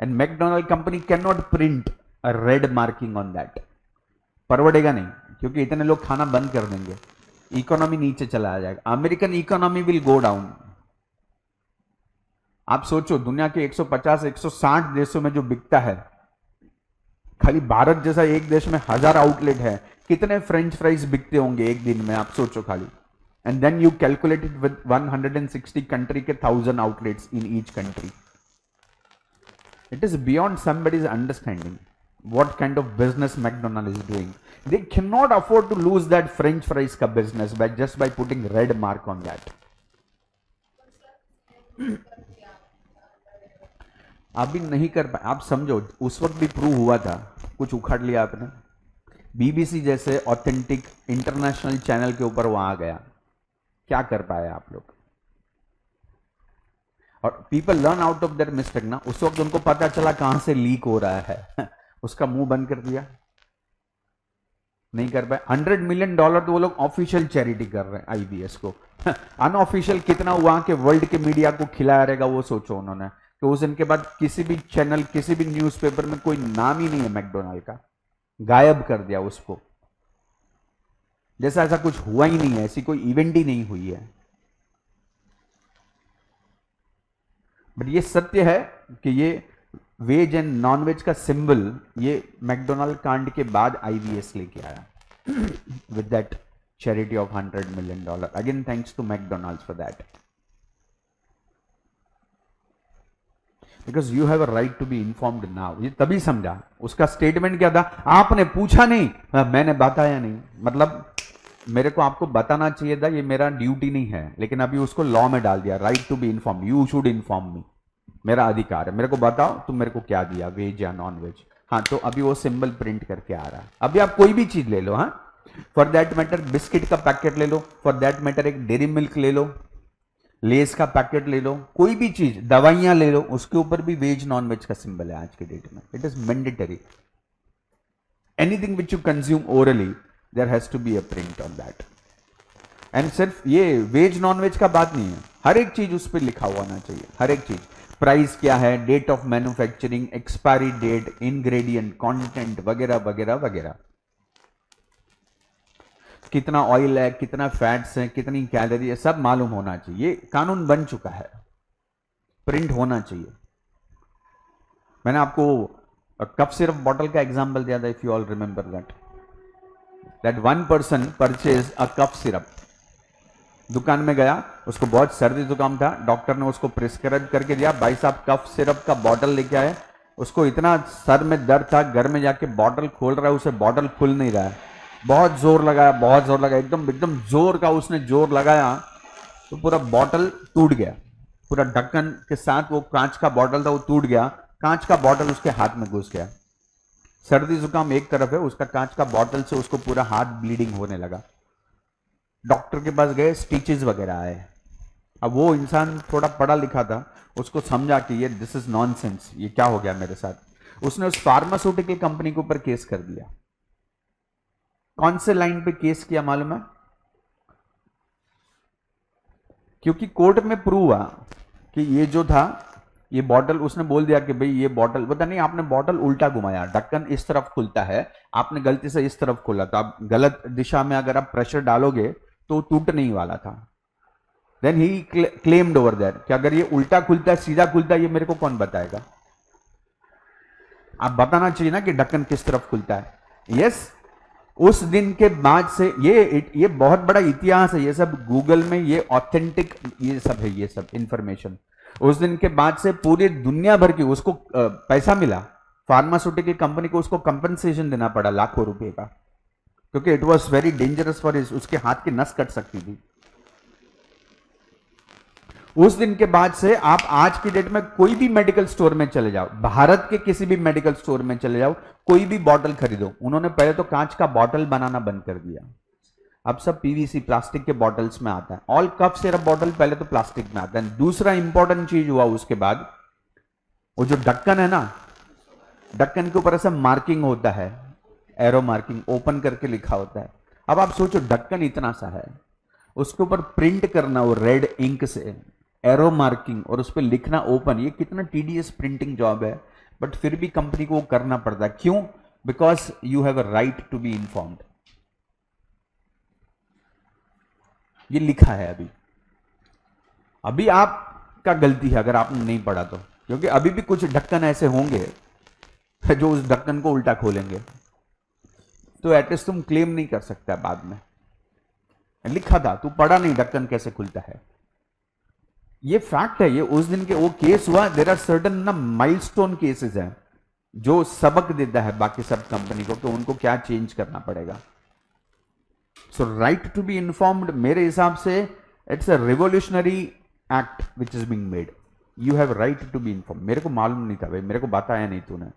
And McDonald company can not print a red marking on that. परवड़ेगा नहीं, क्योंकि इतने लोग खाना बंद कर देंगे, इकोनॉमी नीचे चला जाएगा, American economy will go down. आप सोचो दुनिया के 150-160 देशों में जो बिकता है, खाली भारत जैसा एक देश में 1000 आउटलेट है, कितने फ्रेंच फ्राइज बिकते होंगे एक दिन में, आप सोचो खाली। And then you calculate it with 160 country के 1000 outlets in each country. It is beyond somebody's understanding what kind of business McDonald's is doing. They cannot afford to lose that French fries ka business by just by putting red mark on that. अभी नहीं कर पाए। आप समझो उस वक्त भी prove हुआ था, कुछ उखाड़ लिया आपने। BBC जैसे ऑथेंटिक इंटरनेशनल चैनल के ऊपर वहां आ गया, क्या कर पाए आप लोग? और people learn out of that mistake ना। उस वक्त उनको पता चला कहां से लीक हो रहा है उसका मुंह बंद कर दिया, नहीं कर पाए। $100 मिलियन तो वो लोग ऑफिशियल चैरिटी कर रहे हैं IBS को। अनऑफिशियल कितना वहां के वर्ल्ड के मीडिया को खिलाया रहेगा वो सोचो उन्होंने। तो उस दिन के बाद किसी भी चैनल, किसी भी न्यूज़पेपर में कोई नाम ही नहीं है मैकडोनल्ड का, गायब कर दिया उसको, जैसा ऐसा कुछ हुआ ही नहीं है, ऐसी कोई इवेंट ही नहीं हुई है। बट ये सत्य है कि ये वेज एंड नॉन वेज का सिंबल ये मैकडोनल्ड कांड के बाद IBS लेके आया with that charity of $100 million. Again thanks to McDonald's for that, because you have a right to be informed now. ये तभी समझा। उसका स्टेटमेंट क्या था? आपने पूछा नहीं, मैंने बताया नहीं। मतलब मेरे को आपको बताना चाहिए था, ये मेरा ड्यूटी नहीं है, लेकिन अभी उसको लॉ में डाल दिया, right to be inform, you should inform me. मेरा अधिकार है, मेरे को बताओ तुम मेरे को क्या दिया, वेज या नॉन वेज। हाँ, तो अभी वो सिंबल प्रिंट करके आ रहा है। अभी आप कोई भी चीज ले लो, हाँ, फॉर दैट मैटर बिस्किट का पैकेट ले लो, फॉर दैट मैटर एक डेयरी मिल्क ले लो, लेस का पैकेट ले लो, कोई भी चीज, दवाइयां ले लो, उसके ऊपर भी वेज नॉन वेज का सिंबल है आज के डेट में। It is mandatory. Anything which you consume orally there has to be a print on that. And सिर्फ ये वेज नॉन वेज का बात नहीं है, हर एक चीज उस पर लिखा हुआ होना चाहिए, हर एक चीज, प्राइस क्या है, date of manufacturing, expiry date, ingredient, content वगैरह वगैरह वगैरह, कितना ऑयल है, कितना फैट्स है, कितनी कैलोरी है, सब मालूम होना चाहिए। ये कानून बन चुका है, प्रिंट होना चाहिए। मैंने आपको कप सिरप बॉटल का एग्जांपल दिया था, if you all remember that one person purchase a cup syrup. दुकान में गया, उसको बहुत सर्दी जुकाम था, डॉक्टर ने उसको प्रिस्क्राइब करके दिया, भाई साहब कफ सिरप का बॉटल लेके आए। उसको इतना सर में दर्द था, घर में जाके बॉटल खोल रहा है, उसे बॉटल खुल नहीं रहा है, बहुत जोर लगाया, बहुत जोर लगाया, एकदम एकदम जोर का उसने जोर लगाया तो पूरा बॉटल टूट गया, पूरा ढक्कन के साथ वो कांच का बॉटल था वो टूट गया, कांच का बॉटल उसके हाथ में घुस गया। सर्दी जुकाम एक तरफ है, उसका कांच का बॉटल से उसको पूरा हाथ ब्लीडिंग होने लगा। डॉक्टर के पास गए, स्टिचेस वगैरह आए। अब वो इंसान थोड़ा पढ़ा लिखा था, उसको समझा कि ये दिस इज नॉनसेंस, ये क्या हो गया मेरे साथ। उसने उस फार्मास्यूटिकल कंपनी के ऊपर केस कर दिया। कौन से लाइन पे केस किया मालूम है? क्योंकि कोर्ट में प्रूव हुआ कि ये जो था, ये बॉटल, उसने बोल दिया कि भाई ये बॉटल, पता नहीं आपने बॉटल उल्टा घुमाया, ढक्कन इस तरफ खुलता है, आपने गलती से इस तरफ खोला, तो आप गलत दिशा में अगर आप प्रेशर डालोगे तो टूट नहीं वाला था। Then he claimed over that कि अगर ये उल्टा खुलता है, सीधा खुलता है, ये मेरे को कौन बताएगा? आप बताना चाहिए ना कि ढक्कन किस तरफ खुलता है। यस, उस दिन के बाद से ये बहुत बड़ा इतिहास है, ये सब गूगल में, ये ऑथेंटिक, ये सब है, ये सब इंफॉर्मेशन। उस दिन के बाद से पूरी दुनिया भर की उसको पैसा मिला, फार्मास्यूटिकल कंपनी को उसको कंपनसेशन देना पड़ा लाखों रुपए का, क्योंकि it was very dangerous for his, उसके हाथ की नस कट सकती थी। उस दिन के बाद से आप आज की डेट में कोई भी मेडिकल स्टोर में चले जाओ, भारत के किसी भी मेडिकल स्टोर में चले जाओ, कोई भी बॉटल खरीदो, उन्होंने पहले तो कांच का बॉटल बनाना बंद कर दिया, अब सब पीवीसी प्लास्टिक के बॉटल्स में आता है। ऑल कफ सिरप बॉटल पहले तो प्लास्टिक में आता है। दूसरा इंपॉर्टेंट चीज हुआ उसके बाद, वो जो ढक्कन है ना, ढक्कन के ऊपर ऐसा मार्किंग होता है, एरो मार्किंग, ओपन करके लिखा होता है। अब आप सोचो ढक्कन इतना सा है, उसके ऊपर प्रिंट करना वो रेड इंक से एरो मार्किंग और उस पर लिखना ओपन, ये कितना टीडीएस प्रिंटिंग जॉब है, बट फिर भी कंपनी को वो करना पड़ता है। क्यों? Because you have a right to be informed. ये लिखा है अभी आपका गलती है अगर आपने नहीं पढ़ा तो, क्योंकि अभी भी कुछ ढक्कन ऐसे होंगे जो उस ढक्कन को उल्टा खोलेंगे, तो एटलीस्ट तुम क्लेम नहीं कर सकता बाद में। लिखा था, तू पढ़ा नहीं ढक्कन कैसे खुलता है, ये फैक्ट है। ये उस दिन के वो केस हुआ। देयर आर सर्टन ना माइलस्टोन केसेस हैं जो सबक देता है बाकी सब कंपनी को, तो उनको क्या चेंज करना पड़ेगा। So right to be informed, मेरे हिसाब से it's a revolutionary act which is being made. You have right to be inform. मेरे को मालूम नहीं था भाई, मेरे को बताया नहीं तूने,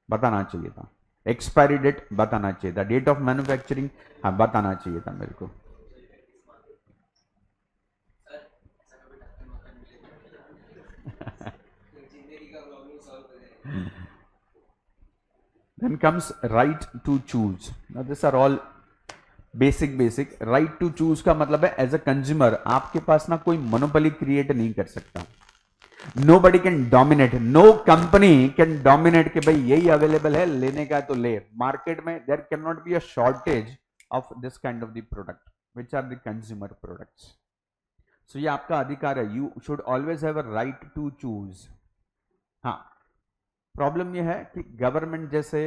बताना चाहिए था। एक्सपायरी डेट बताना चाहिए था, डेट ऑफ मैन्युफैक्चरिंग हाँ बताना चाहिए था मेरे को। Then comes right to choose. Now these are all basic. Right to choose का मतलब है एज अ कंज्यूमर आपके पास ना कोई मोनोपोली क्रिएट नहीं कर सकता। Nobody can dominate, no company can dominate कि भाई यही अवेलेबल है, लेने का तो ले। मार्केट में there cannot be a shortage of this kind of the product, which are the consumer products. So ये आपका अधिकार है, you should always have a right to choose। हाँ, प्रॉब्लम यह है कि गवर्नमेंट जैसे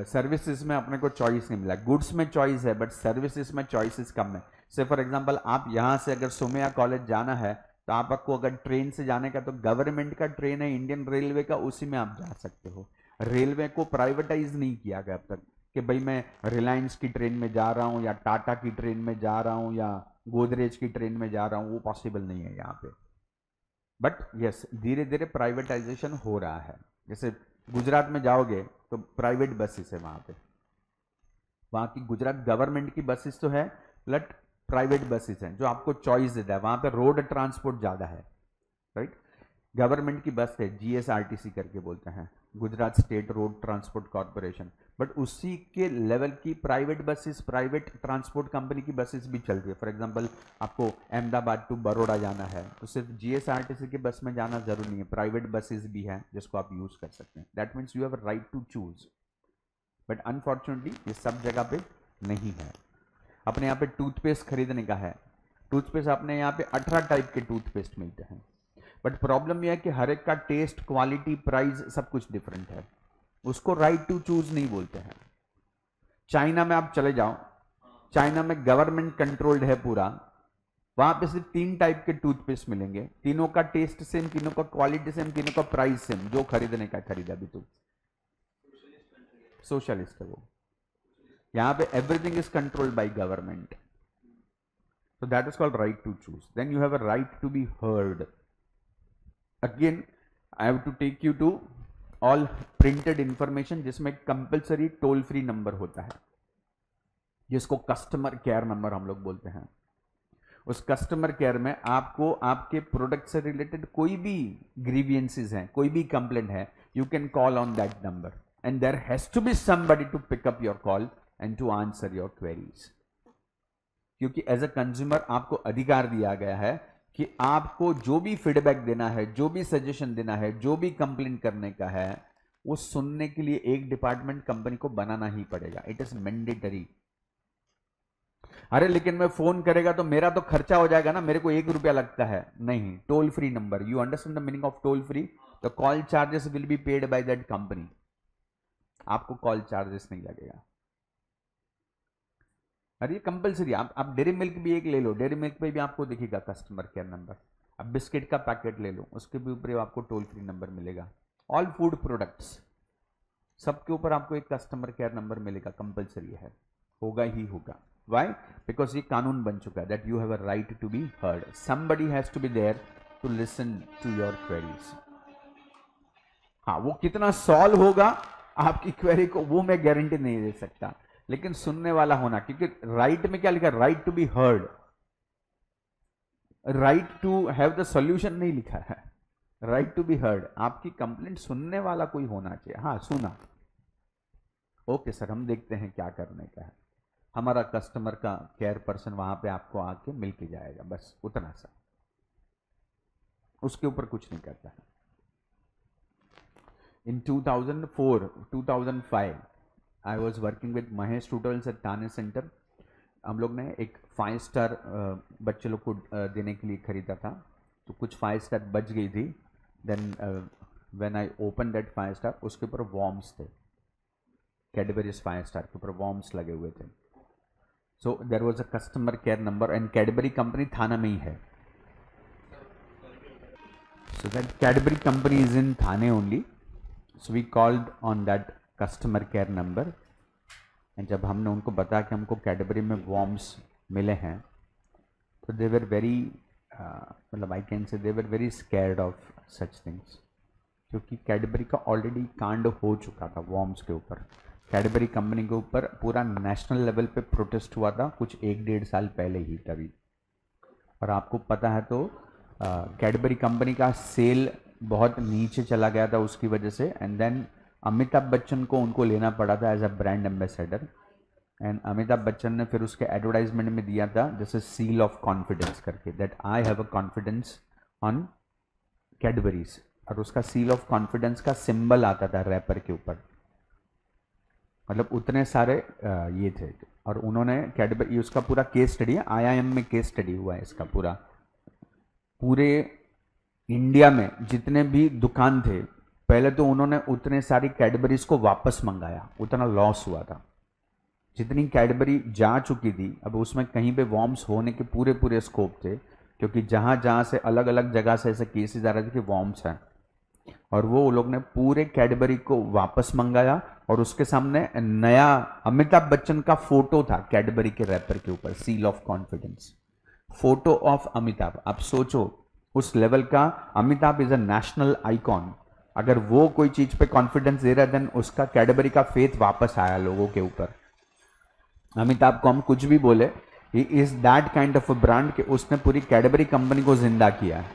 सर्विसेज में अपने को चॉइस नहीं मिला। गुड्स में चॉइस है बट सर्विसेज में चॉइसेस कम है। से फॉर एग्जांपल आप यहाँ से अगर सोमैया कॉलेज जाना है तो आपको अगर ट्रेन से जाने का तो गवर्नमेंट का ट्रेन है, इंडियन रेलवे का, उसी में आप जा सकते हो। रेलवे को प्राइवेटाइज नहीं किया गया अब तक कि भाई मैं रिलायंस की ट्रेन में जा रहा हूँ या टाटा की ट्रेन में जा रहा हूँ या गोदरेज की ट्रेन में जा रहा हूँ, वो पॉसिबल नहीं है यहाँ पे। बट यस, धीरे धीरे प्राइवेटाइजेशन हो रहा है। जैसे गुजरात में जाओगे तो प्राइवेट बसेस है वहाँ पे, वहाँ की गुजरात गवर्नमेंट की बसेस तो है बट प्राइवेट बसेस हैं जो आपको चॉइस देता है। वहाँ पे रोड ट्रांसपोर्ट ज़्यादा है, राइट। गवर्नमेंट की बस है, जीएसआरटीसी करके बोलते हैं, Gujarat state road transport corporation, but उसी के लेवल की private buses, private transport company की बसेस भी चल रही है। फॉर एग्जांपल आपको अहमदाबाद टू बड़ौदा जाना है तो सिर्फ जीएसआरटीसी की बस में जाना जरूरी नहीं है, प्राइवेट बसेस भी हैं जिसको आप यूज कर सकते हैं। That means you have right to choose, but unfortunately ये सब जगह पे नहीं है। अपने यहाँ पे टूथपेस्ट खरीदने का है, टूथपेस्ट अपने यहाँ पे 18 टाइप के टूथपेस्ट मिलते हैं, बट प्रॉब्लम यह है कि हर एक का टेस्ट, क्वालिटी, प्राइस सब कुछ डिफरेंट है, उसको राइट टू चूज नहीं बोलते हैं। चाइना में आप चले जाओ, चाइना में गवर्नमेंट कंट्रोल्ड है पूरा, वहां पे सिर्फ 3 टाइप के टूथपेस्ट मिलेंगे, तीनों का टेस्ट सेम, तीनों का क्वालिटी सेम, तीनों का प्राइस सेम, जो खरीदने का खरीदा भी तो। सोशलिस्ट है वो, यहां पे everything is controlled by government, so that is called right to choose. Then you have a right to be heard. Again I have to take you to all printed information जिसमें compulsory toll free number होता है जिसको customer care number हम लोग बोलते हैं। उस customer care में आपको आपके प्रोडक्ट से रिलेटेड कोई भी ग्रीवियंसेस हैं, कोई भी कंप्लेंट है, you can call on that number and there has to be somebody to pick up your call and to answer your queries. क्योंकि एज अ कंज्यूमर आपको अधिकार दिया गया है कि आपको जो भी फीडबैक देना है, जो भी सजेशन देना है, जो भी कंप्लेंट करने का है, वो सुनने के लिए एक डिपार्टमेंट कंपनी को बनाना ही पड़ेगा। It is mandatory. अरे लेकिन मैं फोन करेगा तो मेरा तो खर्चा हो जाएगा ना, मेरे को 1 रुपया लगता है। नहीं, toll free number, you understand the meaning of toll free? The call charges will be paid by that company, आपको कॉल चार्जेस नहीं लगेगा। अरे कंपलसरी, आप डेयरी मिल्क भी एक ले लो, डेयरी मिल्क पे भी आपको दिखेगा कस्टमर केयर नंबर। अब बिस्किट का पैकेट ले लो, उसके भी ऊपर आपको टोल फ्री नंबर मिलेगा। ऑल फूड प्रोडक्ट्स सबके ऊपर आपको एक कस्टमर केयर नंबर मिलेगा, कंपलसरी है, होगा ही होगा। वाई? बिकॉज ये कानून बन चुका है that you have a right to be heard, somebody has to be there to listen to your queries. हाँ, वो कितना सॉल्व होगा आपकी क्वेरी को वो मैं गारंटी नहीं दे सकता, लेकिन सुनने वाला होना, क्योंकि राइट में क्या लिखा है? Right to be heard, right to have the solution नहीं लिखा है, राइट टू बी हर्ड। आपकी कंप्लेंट सुनने वाला कोई होना चाहिए। हाँ, सुना, ओके सर, हम देखते हैं क्या करने का है, हमारा कस्टमर का केयर पर्सन वहां पे आपको आके मिल के जाएगा, बस उतना सा, उसके ऊपर कुछ नहीं करता है। In 2004-2005 I was working with Mahesh tutorials at Thane centre. हम लोग ने एक 5 स्टार बच्चे लोग को देने के लिए खरीदा था, तो कुछ 5 स्टार बच गई थी। Then when I open that 5 star, उसके ऊपर वॉर्म्स थे, कैडबरीज 5 स्टार के ऊपर वॉर्म्स लगे हुए थे। So there was a customer care number and Cadbury company Thana में ही है। So that Cadbury company is in Thane only, so we called on that customer care number and जब हमने उनको बताया कि हमको कैडबरी में वॉर्म्स मिले हैं, तो दे वर वेरी, मतलब I can say they were very scared of such things, क्योंकि कैडबरी का ऑलरेडी कांड हो चुका था वॉर्म्स के ऊपर। कैडबरी कंपनी के ऊपर पूरा नेशनल लेवल पे प्रोटेस्ट हुआ था कुछ 1-1.5 साल पहले ही तभी। और आपको पता है तो कैडबरी कंपनी का सेल बहुत नीचे चला गया था उसकी वजह से, एंड देन अमिताभ बच्चन को उनको लेना पड़ा था as a brand ambassador, and Amitabh Bachchan ने फिर उसके एडवर्टाइजमेंट में दिया था जैसे सील ऑफ कॉन्फिडेंस करके, that I have a confidence on Cadbury's, और उसका सील ऑफ कॉन्फिडेंस का सिंबल आता था रैपर के ऊपर। मतलब उतने सारे ये थे, और उन्होंने कैडबरी, उसका पूरा केस स्टडी है, IIM में केस स्टडी हुआ है इसका पूरा। पूरे इंडिया में जितने भी दुकान थे, पहले तो उन्होंने उतने सारी कैडबरीज को वापस मंगाया, उतना लॉस हुआ था। जितनी कैडबरी जा चुकी थी, अब उसमें कहीं पे वॉर्म्स होने के पूरे पूरे स्कोप थे, क्योंकि जहाँ जहाँ से अलग अलग जगह से ऐसे केसेस आ रहे थे कि वॉर्म्स हैं, और वो लोग ने पूरे कैडबरी को वापस मंगाया, और उसके सामने नया अमिताभ बच्चन का फोटो था कैडबरी के रैपर के ऊपर, seal of confidence, photo of Amitabh. आप सोचो उस लेवल का, Amitabh is a national icon, अगर वो कोई चीज पे कॉन्फिडेंस दे रहा है, देन उसका कैडबरी का फेथ वापस आया लोगों के ऊपर। अमिताभ को हम कुछ भी बोले, he is that kind of a brand कि उसने पूरी कैडबरी कंपनी को जिंदा किया है।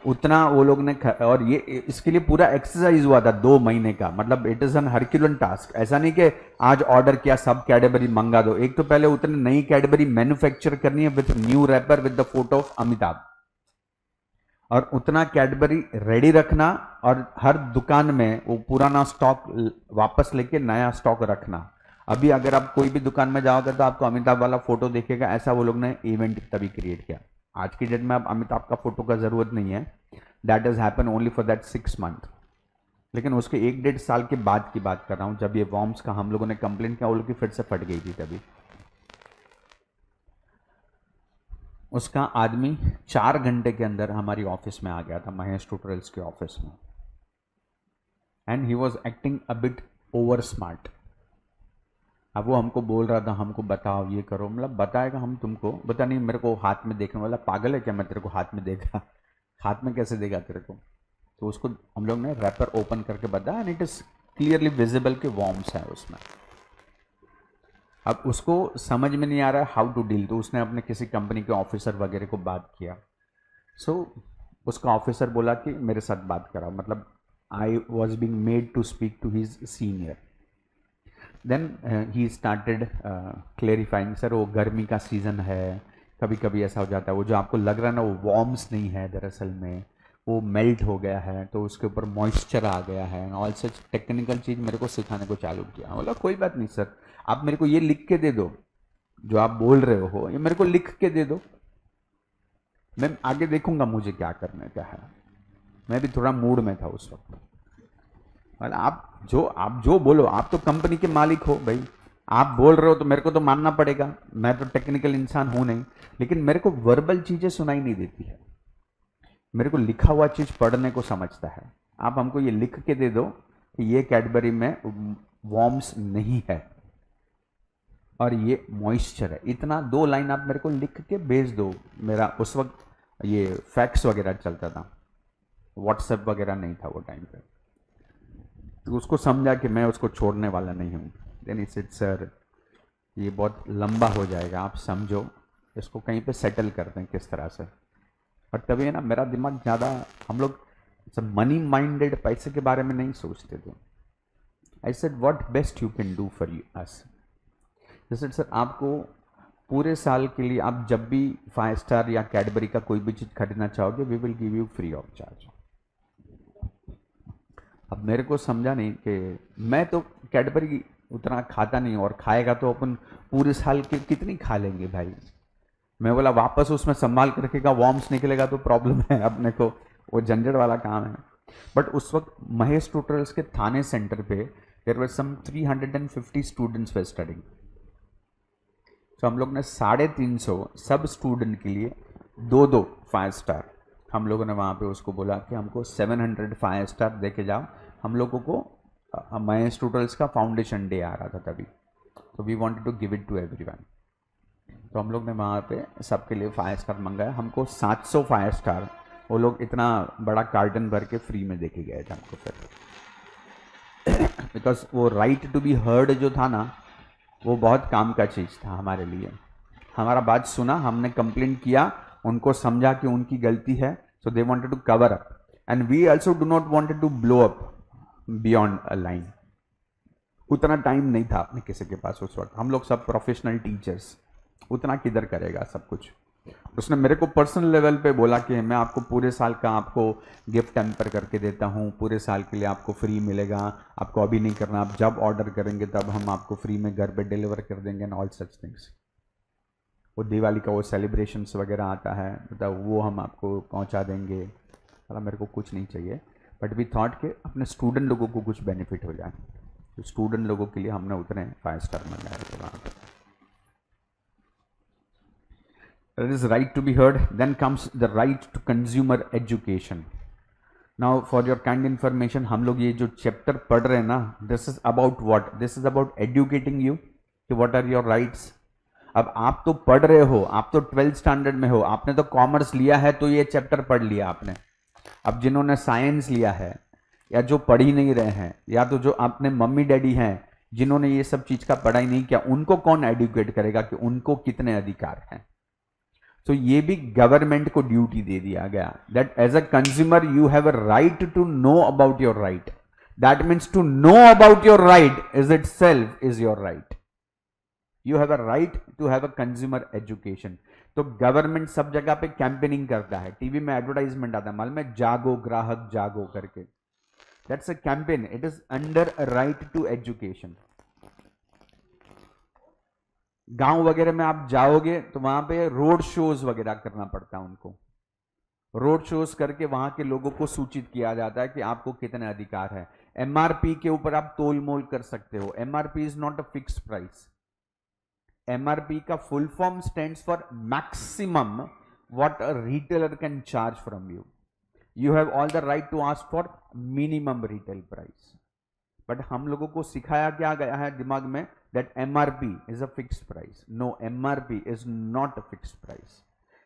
उतना वो लोग ने और ये इसके लिए पूरा एक्सरसाइज हुआ था 2 महीने का, मतलब इट इज एन हरक्यूलन टास्क। ऐसा नहीं कि आज ऑर्डर किया सब कैडबरी मंगा दो, एक तो पहले उतने नई कैडबरी मैन्युफैक्चर करनी है with new wrapper with the photo of Amitabh, और उतना कैडबरी रेडी रखना, और हर दुकान में वो पुराना स्टॉक वापस लेके नया स्टॉक रखना। अभी अगर आप कोई भी दुकान में जाओगे तो आपको अमिताभ वाला फोटो दिखेगा, ऐसा वो लोग ने इवेंट तभी क्रिएट किया। आज की डेट में अब अमिताभ का फोटो का जरूरत नहीं है, that is happen only for that 6 month. लेकिन उसके 1-1.5 साल के बाद की बात कर रहा हूं, जब ये वॉर्म्स का हम लोगों ने कंप्लेंट किया, वो लोग की फिर से फट गई थी तभी। उसका आदमी 4 घंटे के अंदर हमारी ऑफिस में आ गया था, महेश ट्यूटोरियल्स के ऑफिस में, and he was acting a bit over smart. अब वो हमको बोल रहा था हमको बताओ ये करो, मतलब बताएगा हम तुमको, बता नहीं मेरे को हाथ में देखने वाला, पागल है क्या मैं तेरे को हाथ में देगा, हाथ में कैसे देगा तेरे को। तो उसको हम लोग ने रैपर ओपन करके बताया, and it is clearly visible कि वॉर्म्स है उसमें। अब उसको समझ में नहीं आ रहा है हाउ टू डील, तो उसने अपने किसी कंपनी के ऑफिसर वगैरह को बात किया। सो उसका ऑफिसर बोला कि मेरे साथ बात कराओ, मतलब I was being made to speak to his senior. Then he started clarifying, sir वो गर्मी का सीज़न है, कभी कभी ऐसा हो जाता है, वो जो आपको लग रहा है ना वो वॉर्म्स नहीं है, दरअसल में वो मेल्ट हो गया है, तो उसके ऊपर मॉइस्चर आ गया है, ऑल सच टेक्निकल चीज़ मेरे को सिखाने को चालू किया। बोला कोई बात नहीं सर, आप मेरे को ये लिख के दे दो, जो आप बोल रहे हो ये मेरे को लिख के दे दो, मैं आगे देखूंगा मुझे क्या करने का है। मैं भी थोड़ा मूड में था उस वक्त। आप जो बोलो, आप तो कंपनी के मालिक हो भाई, आप बोल रहे हो तो मेरे को तो मानना पड़ेगा, मैं तो टेक्निकल इंसान हूं नहीं। लेकिन मेरे को वर्बल चीजें सुनाई नहीं देती है, मेरे को लिखा हुआ चीज पढ़ने को समझता है। आप हमको ये लिख के दे दो कि ये कैडबरी में वॉर्म्स नहीं है और ये मॉइस्चर है, इतना 2 लाइन आप मेरे को लिख के भेज दो। मेरा उस वक्त ये फैक्स वगैरह चलता था, व्हाट्सएप वगैरह नहीं था वो टाइम पे। तो उसको समझा कि मैं उसको छोड़ने वाला नहीं हूँ। देन ही सेड सर ये बहुत लंबा हो जाएगा, आप समझो इसको कहीं पे सेटल करते हैं किस तरह से। और तभी है ना मेरा दिमाग ज़्यादा, हम लोग सब मनी माइंडेड, पैसे के बारे में नहीं सोचते थे। I said what best you can do for you us. जैसे सर आपको पूरे साल के लिए आप जब भी 5 स्टार या कैडबरी का कोई भी चीज़ खरीदना चाहोगे, we will give you free of charge. अब मेरे को समझा नहीं कि मैं तो कैडबरी उतना खाता नहीं, और खाएगा तो अपन पूरे साल की कितनी खा लेंगे भाई। मैं बोला वापस उसमें संभाल के रखेगा, वॉर्म्स निकलेगा तो प्रॉब्लम है अपने को, वो झंझट वाला काम है। बट उस वक्त महेश ट्यूटोरियल्स के थाने सेंटर पे there were some 350 students were studying. तो हम लोग ने 350 सब स्टूडेंट के लिए 2-2 5 स्टार, हम लोगों ने वहाँ पे उसको बोला कि हमको 700 5 स्टार दे के जाओ। हम लोगों को महेश ट्यूटोरियल्स का फाउंडेशन डे आ रहा था तभी, तो we wanted to give it to everyone. तो हम लोग ने वहाँ पे सबके लिए 5 स्टार मंगाया, हमको 700 5 स्टार वो लोग इतना बड़ा कार्टन भर के फ्री में देके गए थे हमको फिर। बिकॉज वो राइट टू बी हर्ड जो था ना, वो बहुत काम का चीज़ था हमारे लिए। हमारा बात सुना, हमने कंप्लेंट किया, उनको समझा कि उनकी गलती है, so they wanted to cover up, and we also do not wanted to blow up beyond a line. उतना टाइम नहीं था अपने किसी के पास उस वक्त, हम लोग सब प्रोफेशनल टीचर्स, उतना किधर करेगा सब कुछ। उसने मेरे को पर्सनल लेवल पे बोला कि मैं आपको पूरे साल का आपको गिफ्ट टेम्पर करके देता हूँ, पूरे साल के लिए आपको फ्री मिलेगा, आपको अभी नहीं करना, आप जब ऑर्डर करेंगे तब हम आपको फ्री में घर पे डिलीवर कर देंगे एंड ऑल सच थिंग्स। वो दिवाली का वो सेलिब्रेशंस वगैरह आता है, मतलब वो हम आपको पहुँचा देंगे। मेरे को कुछ नहीं चाहिए, बट वी थॉट कि अपने स्टूडेंट लोगों को कुछ बेनिफिट हो जाए, तो स्टूडेंट लोगों के लिए हमने उतने 5 स्टार मंगाए थे वहाँ पर। That is right to be heard. Then comes the right to consumer education. Now for your kind information, हम लोग ये जो चैप्टर पढ़ रहे हैं ना, this is about what? This is about educating you कि what are your rights. अब आप तो पढ़ रहे हो, आप तो 12th स्टैंडर्ड में हो, आपने तो कॉमर्स लिया है तो ये चैप्टर पढ़ लिया आपने। अब जिन्होंने साइंस लिया है या जो पढ़ ही नहीं रहे हैं, या तो जो आपने मम्मी डैडी हैं जिन्होंने ये सब चीज का पढ़ाई नहीं किया, उनको कौन एडुकेट करेगा कि उनको कितने अधिकार हैं। तो ये भी गवर्नमेंट को ड्यूटी दे दिया गया that as a consumer you have a right to know about your right. That means to know about your right is itself is your right. You have a right to have a consumer education. तो government सब जगह पे campaigning करता है, TV में advertisement आता है, मालूम है, जागो ग्राहक जागो करके. That's a campaign. It is under a right to education. गांव वगैरह में आप जाओगे तो वहां पे रोड शोज वगैरह करना पड़ता है उनको. रोड शोज करके वहां के लोगों को सूचित किया जाता है कि आपको कितने अधिकार है. एमआरपी के ऊपर आप तोल मोल कर सकते हो. MRP is not a fix price. MRP का full form stands for maximum what a retailer can charge from you. You have all the right to ask for minimum retail price. But हम लोगों को सिखाया क्या गया है दिमाग में that MRP is a fixed price. No, MRP is not a fixed price.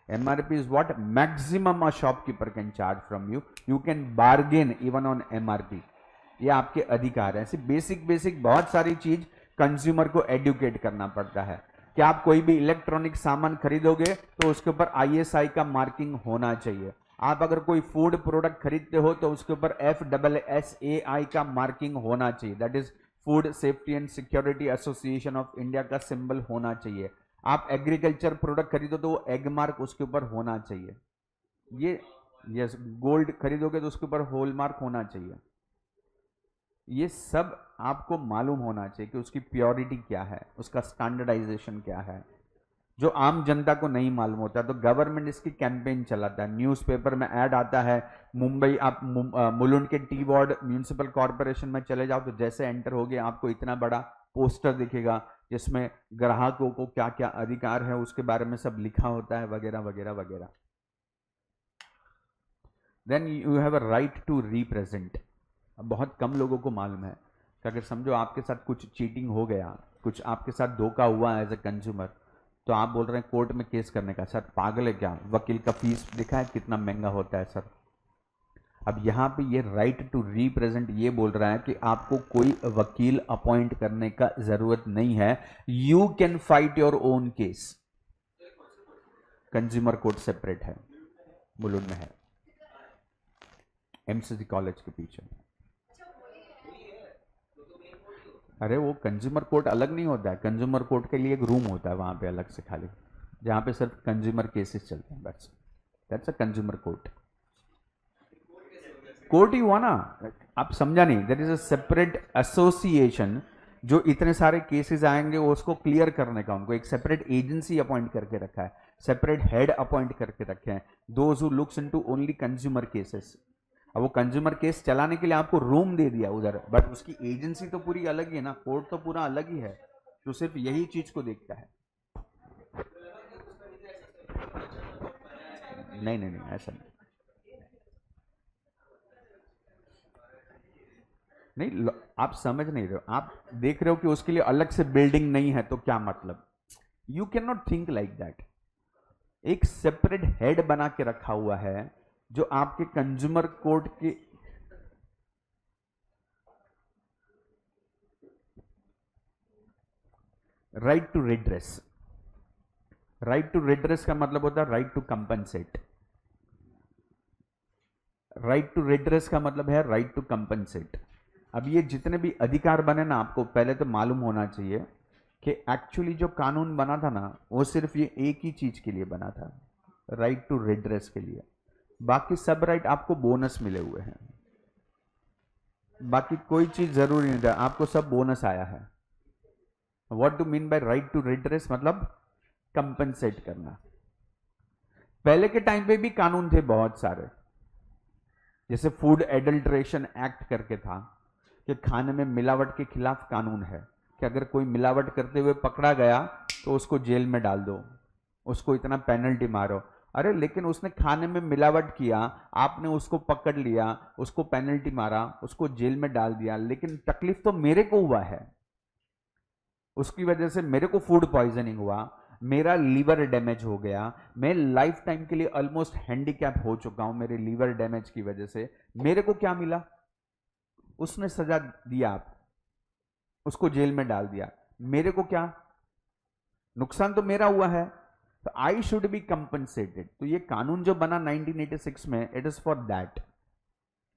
MRP is what maximum a shopkeeper can charge from you. You can bargain even on MRP. ये आपके अधिकार है. ऐसी बेसिक बहुत सारी चीज कंज्यूमर को educate करना पड़ता है कि आप कोई भी इलेक्ट्रॉनिक सामान खरीदोगे तो उसके ऊपर ISI का मार्किंग होना चाहिए. आप अगर कोई फूड प्रोडक्ट खरीदते हो तो उसके ऊपर FSSAI का मार्किंग होना चाहिए. That is food safety and security association of India का सिंबल होना चाहिए. आप एग्रीकल्चर प्रोडक्ट खरीदो तो वो एग मार्क उसके ऊपर होना चाहिए. ये यस, गोल्ड खरीदोगे तो उसके ऊपर हॉल मार्क होना चाहिए. ये सब आपको मालूम होना चाहिए कि उसकी प्योरिटी क्या है, उसका स्टैंडर्डाइजेशन क्या है, जो आम जनता को नहीं मालूम होता. तो गवर्नमेंट इसकी कैंपेन चलाता है. न्यूज़पेपर में ऐड आता है. मुंबई, आप मुलुंड के टी वार्ड म्यूनिसिपल कॉर्पोरेशन में चले जाओ तो जैसे एंटर होगे आपको इतना बड़ा पोस्टर दिखेगा जिसमें ग्राहकों को क्या क्या अधिकार है उसके बारे में सब लिखा होता है, वगैरह वगैरह वगैरह. Then you have a right to represent. बहुत कम लोगों को मालूम है कि अगर समझो आपके साथ कुछ चीटिंग हो गया, कुछ आपके साथ धोखा हुआ एज ए कंज्यूमर, तो आप बोल रहे हैं कोर्ट में केस करने का. सर पागल है क्या? वकील का फीस दिखा है कितना महंगा होता है सर. अब यहां पे ये राइट टू रिप्रेजेंट ये बोल रहा है कि आपको कोई वकील अपॉइंट करने का जरूरत नहीं है. You can fight your own case. Consumer court separate है, मुलुंड में है, MCC कॉलेज के पीछे. अरे वो कंज्यूमर कोर्ट अलग नहीं होता है. कंज्यूमर कोर्ट के लिए एक रूम होता है वहां पे अलग से खाली, जहां पे सिर्फ कंज्यूमर केसेस चलते हैं बस. That's a consumer court. Court ही हुआ ना, आप समझा नहीं. That is a separate association जो इतने सारे केसेस आएंगे वो उसको क्लियर करने का उनको एक सेपरेट एजेंसी अपॉइंट करके रखा है, सेपरेट हेड अपॉइंट करके रखे हैं, those who looks into only consumer cases. अब वो कंज्यूमर केस चलाने के लिए आपको रूम दे दिया उधर, बट उसकी एजेंसी तो पूरी अलग ही है ना. कोर्ट तो पूरा अलग ही है जो सिर्फ यही चीज को देखता है. नहीं नहीं नहीं, ऐसा नहीं. नहीं, आप समझ नहीं रहे हो. आप देख रहे हो कि उसके लिए अलग से बिल्डिंग नहीं है तो क्या मतलब. You can not think like that. एक सेपरेट हेड बना के रखा हुआ है जो आपके कंज्यूमर कोर्ट के right to redress. Right to redress का मतलब होता है right to compensate. Right to redress का मतलब है राइट टू कंपनसेट. अब ये जितने भी अधिकार बने ना, आपको पहले तो मालूम होना चाहिए कि एक्चुअली जो कानून बना था ना वो सिर्फ ये एक ही चीज के लिए बना था, राइट टू रिड्रेस के लिए. बाकी सब राइट आपको बोनस मिले हुए हैं. बाकी कोई चीज जरूरी नहीं था, आपको सब बोनस आया है. What do mean by right to redress? मतलब कंपनसेट करना. पहले के टाइम पे भी कानून थे बहुत सारे, जैसे फूड एडल्ट्रेशन एक्ट करके था कि खाने में मिलावट के खिलाफ कानून है कि अगर कोई मिलावट करते हुए पकड़ा गया तो उसको जेल में डाल दो, उसको इतना पेनल्टी मारो. अरे लेकिन उसने खाने में मिलावट किया, आपने उसको पकड़ लिया, उसको पेनल्टी मारा, उसको जेल में डाल दिया, लेकिन तकलीफ तो मेरे को हुआ है. उसकी वजह से मेरे को फूड पॉइजनिंग हुआ, मेरा लीवर डैमेज हो गया, मैं लाइफ टाइम के लिए ऑलमोस्ट हैंडीकैप हो चुका हूं मेरे लीवर डैमेज की वजह से. मेरे को क्या मिला? उसने सजा दिया, आप उसको जेल में डाल दिया. मेरे को क्या नुकसान? तो मेरा हुआ है. तो आई शुड बी कंपनसेटेड। तो ये कानून जो बना 1986 में, it is for that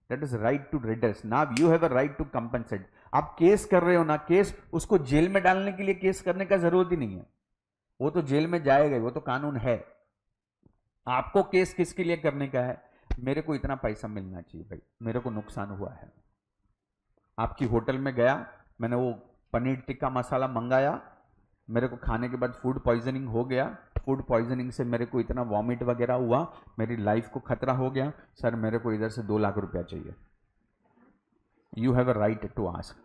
is right to redress. Now you have a right to compensate. आप केस कर रहे हो ना, केस उसको जेल में डालने के लिए केस करने का जरूरत ही नहीं है, वो तो जेल में जाएगा, वो तो कानून है। आपको केस किसके लिए करने का है? मेरे को इतना पैसा मिलना चाहिए भाई, मेरे को नुकसान हुआ है। आपकी होटल में गया, मैंने वो पनीर टिक्का मसाला मंगाया, मेरे को खाने के बाद फूड पॉइजनिंग हो गया, फूड पॉइजनिंग से मेरे को इतना वॉमिट वगैरह हुआ, मेरी लाइफ को खतरा हो गया, सर मेरे को इधर से 2 लाख रुपया चाहिए। You have a right to ask.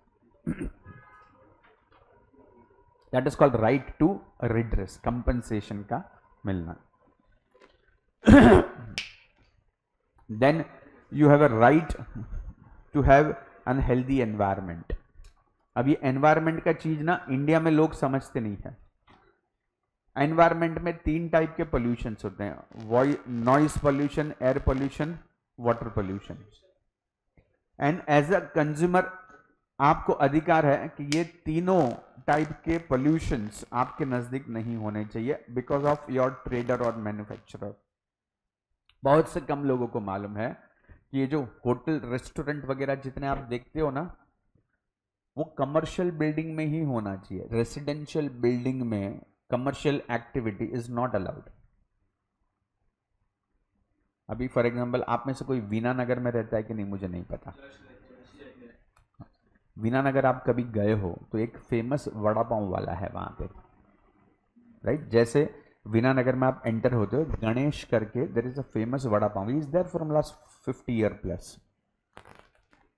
That is called right to redress, compensation का मिलना। Then you have a right to have unhealthy environment. अब ये एनवायरमेंट का चीज ना इंडिया में लोग समझते नहीं है। एनवायरमेंट में 3 टाइप के पोल्यूशन होते हैं, noise pollution, air pollution, water pollution. And as a consumer आपको अधिकार है कि ये तीनों टाइप के पोल्यूशंस आपके नजदीक नहीं होने चाहिए, बिकॉज ऑफ योर ट्रेडर और मैन्युफैक्चरर। बहुत से कम लोगों को मालूम है कि ये जो होटल रेस्टोरेंट वगैरह जितने आप देखते हो ना, वो कमर्शियल बिल्डिंग में ही होना चाहिए। रेसिडेंशियल बिल्डिंग में commercial activity is not allowed. अभी फॉर एग्जांपल आप में से कोई वीना नगर में रहता है कि नहीं मुझे नहीं पता। वीना नगर आप कभी गए हो तो एक फेमस वड़ा पाव वाला है वहां पे, राइट? जैसे वीना नगर में आप एंटर होते हो, गणेश करके there is a famous vada pav, is there from last 50 year plus,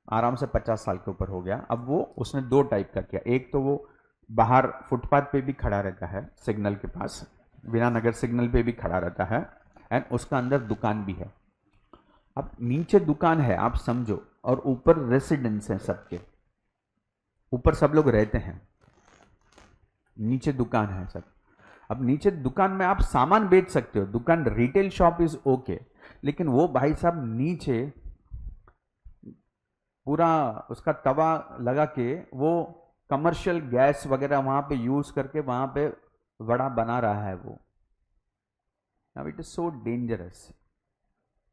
आराम से 50 साल के ऊपर हो गया। अब वो उसने 2 टाइप का किया, एक तो वो बाहर फुटपाथ पे भी खड़ा रहता है, सिग्नल के पास, वीना नगर सिग्नल पे भी खड़ा रहता है, एंड उसका अंदर दुकान भी है। अब नीचे दुकान है आप समझो, और ऊपर रेसिडेंस है, सबके ऊपर सब लोग रहते हैं, नीचे दुकान है सब। अब नीचे दुकान में आप सामान बेच सकते हो, दुकान रिटेल शॉप इज ओके, लेकिन वो भाई साहब नीचे पूरा उसका तवा लगा के वो कमर्शियल गैस वगैरह वहां पे यूज करके वहां पे वड़ा बना रहा है वो। Now it is so dangerous.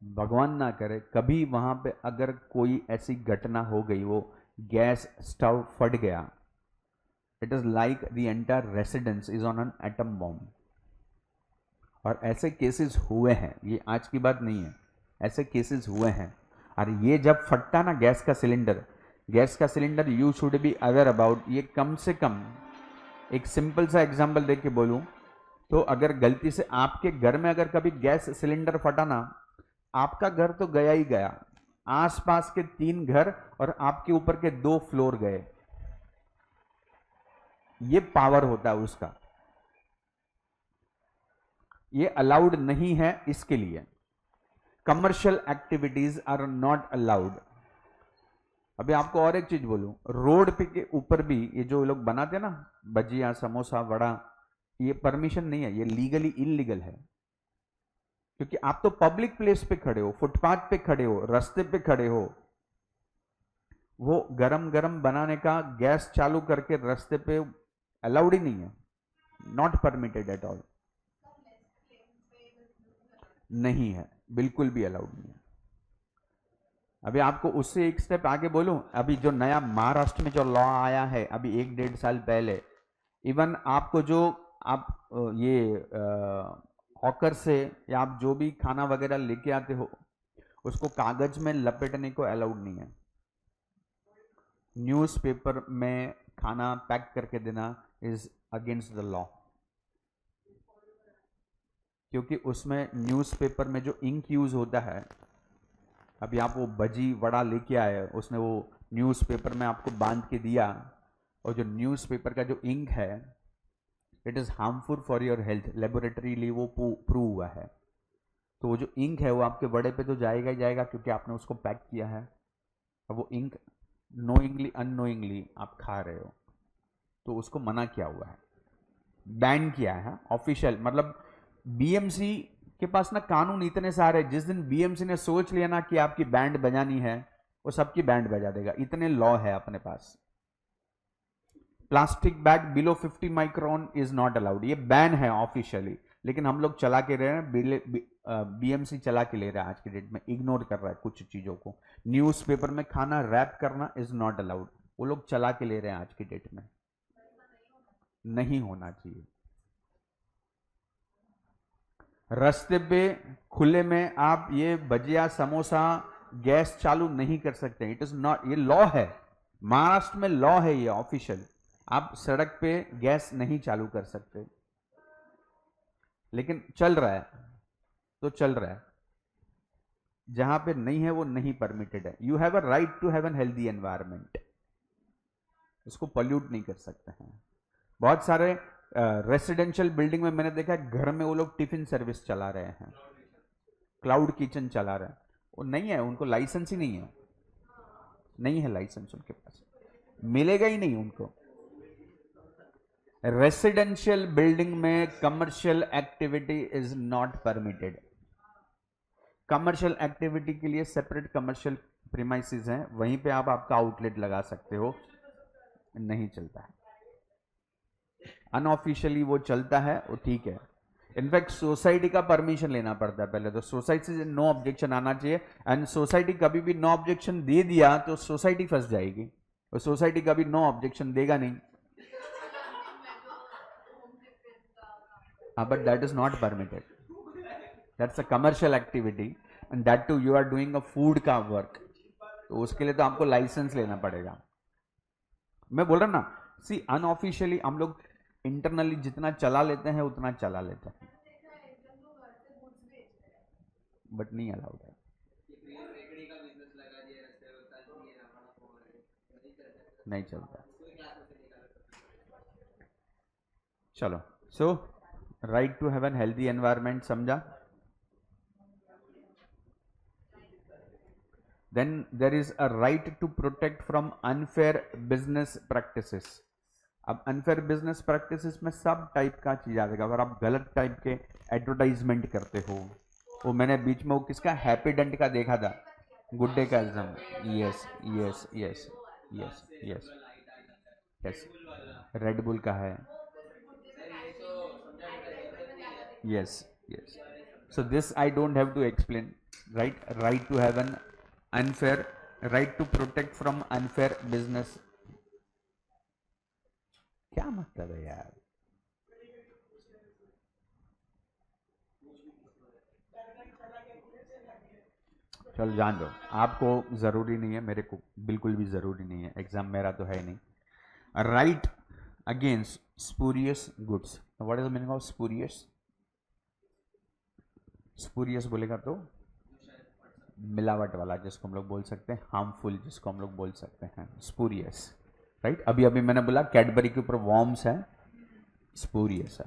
भगवान ना करे कभी वहां पे अगर कोई ऐसी घटना हो गई, वो गैस स्टव फट गया, it is like the entire residence is on an atom bomb. और ऐसे केसेस हुए हैं, ये आज की बात नहीं है, ऐसे केसेस हुए हैं। और ये जब फटता ना गैस का cylinder you should be aware about. ये कम से कम एक सिंपल सा एग्जांपल देख के बोलूं तो, अगर गलती से आपके घर में अगर कभी गैस सिलेंडर फटा ना, आपका घर तो गया ही गया, आसपास के 3 घर और आपके ऊपर के 2 फ्लोर गए। ये पावर होता है उसका, ये अलाउड नहीं है। इसके लिए commercial activities are not allowed. अभी आपको और एक चीज बोलूं, रोड पे के ऊपर भी ये जो लोग बनाते हैं ना भजिया, समोसा, वड़ा, ये परमिशन नहीं है, ये लीगली इलीगल है। क्योंकि आप तो पब्लिक प्लेस पे खड़े हो, फुटपाथ पे खड़े हो, रास्ते पे खड़े हो, वो गरम गरम बनाने का गैस चालू करके रास्ते पे अलाउड ही नहीं है, नॉट परमिटेड एट ऑल, नहीं है, बिल्कुल भी अलाउड नहीं है। अभी आपको उससे एक स्टेप आगे बोलूं, अभी जो नया महाराष्ट्र में जो लॉ आया है अभी 1-1.5 साल पहले, इवन आपको जो आप ये हॉकर से या आप जो भी खाना वगैरह लेके आते हो उसको कागज में लपेटने को अलाउड नहीं है। न्यूज़पेपर में खाना पैक करके देना इज अगेंस्ट द लॉ, क्योंकि उसमें न्यूज़पेपर में जो इंक यूज होता है, अभी आप वो भजी वड़ा लेके आए, उसने वो न्यूज़पेपर में आपको बांध के दिया, और जो न्यूज़पेपर का जो इंक है it is harmful for your health, laboratorily वो प्रूव हुआ है। तो वो जो इंक है वो आपके वड़े पे तो जाएगा ही जाएगा, क्योंकि आपने उसको पैक किया है, और वो इंक नोइंगली अननोइंगली आप खा रहे हो, तो उसको मना किया हुआ है, बैन किया है ऑफिशियल। मतलब बीएमसी के पास ना कानून इतने सारे, जिस दिन बीएमसी ने सोच लिया ना कि आपकी बैंड बजानी है, वो सबकी बैंड बजा देगा, इतने लॉ है अपने पास। Plastic bag below 50 micron is not allowed, ये बैन है ऑफिशियली। लेकिन हम लोग चला के रहे हैं, बीएमसी चला के ले रहा है आज की डेट में, इग्नोर कर रहा है कुछ चीजों को। न्यूज़पेपर में खाना रैप करना इज नॉट अलाउड, वो लोग चला के ले रहे हैं आज की डेट में, नहीं होना चाहिए। रास्ते पे खुले में आप ये भजिया समोसा गैस चालू नहीं कर सकते, इट इज नॉट, ये लॉ है, महाराष्ट्र में लॉ है ये ऑफिशियल, आप सड़क पे गैस नहीं चालू कर सकते, लेकिन चल रहा है तो चल रहा है, जहां पे नहीं है वो नहीं परमिटेड है। You have a right to have an healthy environment, इसको पॉल्यूट नहीं कर सकते हैं। बहुत सारे रेसिडेंशियल बिल्डिंग में मैंने देखा है, घर में वो लोग टिफिन सर्विस चला रहे हैं, क्लाउड किचन चला रहे हैं, वो नहीं है, उनको लाइसेंस ही नहीं है, नहीं है लाइसेंस उनके पास, मिलेगा ही नहीं उनको। रेसिडेंशियल बिल्डिंग में commercial activity is not permitted. Commercial activity के लिए सेपरेट कमर्शियल प्रीमाइसेस हैं, वहीं पे आप आपका आउटलेट लगा सकते हो, नहीं चलता है। अनऑफिशियली वो चलता है, वो ठीक है। इनफैक्ट सोसाइटी का परमिशन लेना पड़ता है पहले, तो सोसाइटी से नो ऑब्जेक्शन आना चाहिए, एंड सोसाइटी कभी भी नो ऑब्जेक्शन दे दिया तो सोसाइटी फंस जाएगी, और सोसाइटी कभी नो ऑब्जेक्शन देगा नहीं। But that is not permitted, that's a commercial activity, and that too you are doing a food का वर्क, तो उसके लिए तो आपको लाइसेंस लेना पड़ेगा। मैं बोल रहा ना, सी अनऑफिशियली हम लोग इंटरनली जितना चला लेते हैं उतना चला लेते हैं, बट नहीं अलाउड है। नहीं चलता। चलो, so right to have an healthy environment समझा। Then there is a right to protect from unfair business practices. अब अनफेयर बिजनेस प्रैक्टिसेस में सब टाइप का चीज आ जाएगा। अगर आप गलत टाइप के एडवर्टाइजमेंट करते हो, वो मैंने बीच में वो किसका हैप्पीडेंट का देखा था, गुड डे का exam, yes yes yes yes yes yes, red bull का है, yes yes, so this I don't have to explain, right to have an unfair, right to protect from unfair business। क्या मतलब है यार, चल जान दो, आपको जरूरी नहीं है, मेरे को बिल्कुल भी जरूरी नहीं है, एग्जाम मेरा तो है नहीं। Right against spurious goods, what is the meaning of spurious? Spurious बोलेगा तो मिलावट वाला, जिसको हम लोग बोल सकते हैं हार्मफुल, जिसको हम लोग बोल सकते हैं स्पूरियस, राइट। अभी अभी मैंने बोला कैडबरी के ऊपर वॉर्म्स है, स्पूरियस है।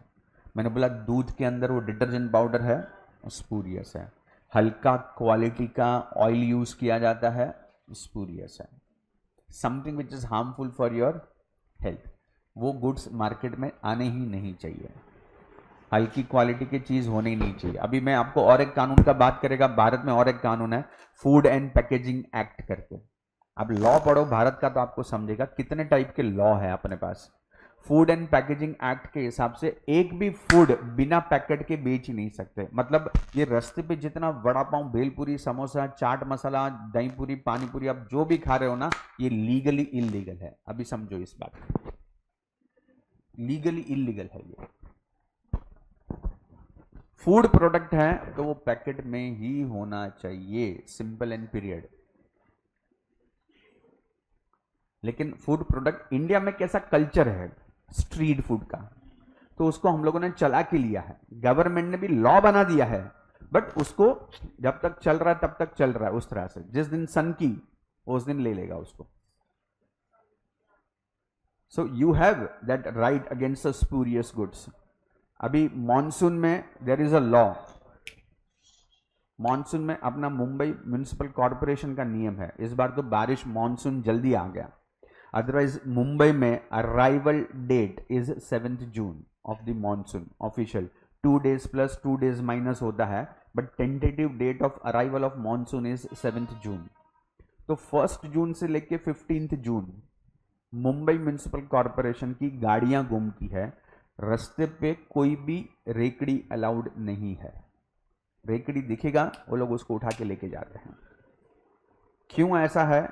मैंने बोला दूध के अंदर वो डिटर्जेंट पाउडर है, स्पूरियस है। हल्का क्वालिटी का ऑयल यूज किया जाता है, स्पूरियस है। Something which is harmful for your health, वो गुड्स मार्केट में आने ही नहीं चाहिए, हल्की क्वालिटी की चीज होनी ही नहीं चाहिए। अभी मैं आपको और एक कानून का बात करेगा, भारत में और एक कानून है फूड एंड पैकेजिंग एक्ट करके। अब लॉ पढ़ो भारत का तो आपको समझेगा कितने टाइप के लॉ है अपने पास। फूड एंड पैकेजिंग एक्ट के हिसाब से एक भी फूड बिना पैकेट के बेच ही नहीं सकते। मतलब ये रास्ते पे जितना वड़ा पाव, भेलपुरी, समोसा, चाट मसाला, दही पूरी, पानी पूरी आप जो भी खा रहे हो ना, ये लीगली इलीगल है। अभी समझो इस बात को, लीगली इलीगल है ये। फूड प्रोडक्ट है तो वो पैकेट में ही होना चाहिए, सिंपल एंड पीरियड। लेकिन फूड प्रोडक्ट इंडिया में कैसा कल्चर है स्ट्रीट फूड का, तो उसको हम लोगों ने चला के लिया है, गवर्नमेंट ने भी लॉ बना दिया है, बट उसको जब तक चल रहा है तब तक चल रहा है उस तरह से, जिस दिन सन की उस दिन ले लेगा उसको। So you have that right against the spurious goods. अभी मॉनसून में there is a law, monsoon में अपना मुंबई म्युनिसिपल कॉर्पोरेशन का नियम है, इस बार तो बारिश मॉनसून जल्दी आ गया, अदरवाइज मुंबई में arrival date is 7 June of the monsoon official, 2 days plus 2 days minus होता है, but tentative date of arrival of monsoon is 7 June. तो 1 जून से लेके 15 जून मुंबई म्युनिसिपल कॉर्पोरेशन की गाड़ियां घूमती है, रास्ते पे कोई भी रेकड़ी अलाउड नहीं है। रेकड़ी दिखेगा वो लोग उसको उठा के लेके जाते हैं। क्यों ऐसा है?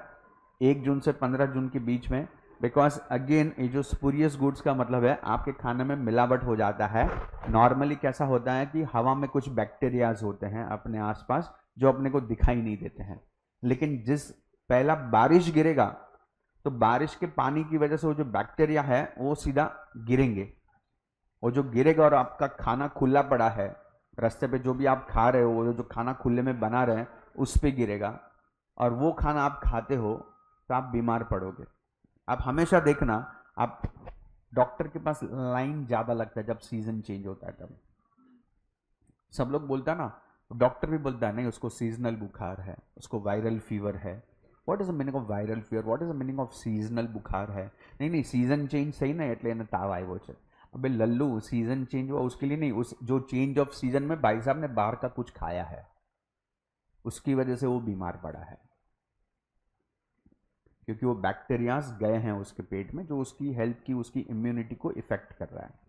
1 जून से 15 जून के बीच में, बिकॉज अगेन ये जो स्पूरियस गुड्स का मतलब है आपके खाने में मिलावट हो जाता है। नॉर्मली कैसा होता है कि हवा में कुछ बैक्टीरियाज होते हैं अपने आसपास जो अपने को दिखाई नहीं देते हैं, लेकिन जिस पहला बारिश गिरेगा तो बारिश के पानी की वजह से वो जो बैक्टीरिया है वो सीधा गिरेंगे। वो जो गिरेगा और आपका खाना खुला पड़ा है, रास्ते पे जो भी आप खा रहे हो वो जो खाना खुले में बना रहे हैं उस पर गिरेगा और वो खाना आप खाते हो तो आप बीमार पड़ोगे। आप हमेशा देखना, आप डॉक्टर के पास लाइन ज़्यादा लगता है जब सीजन चेंज होता है तब। सब लोग बोलता है ना, डॉक्टर भी बोलता है नहीं उसको सीजनल बुखार है, उसको वायरल फीवर है। What is the meaning of viral fever? What is the meaning of seasonal बुखार है? नहीं नहीं, सीजन चेंज सही ना, એટલે એને તાવ આવ્યો છે। अबे लल्लू, सीजन चेंज हुआ उसके लिए नहीं, उस जो चेंज ऑफ सीजन में भाई साहब ने बाहर का कुछ खाया है उसकी वजह से वो बीमार पड़ा है, क्योंकि वो बैक्टीरियाज गए हैं उसके पेट में जो उसकी हेल्थ की, उसकी इम्यूनिटी को इफेक्ट कर रहा है।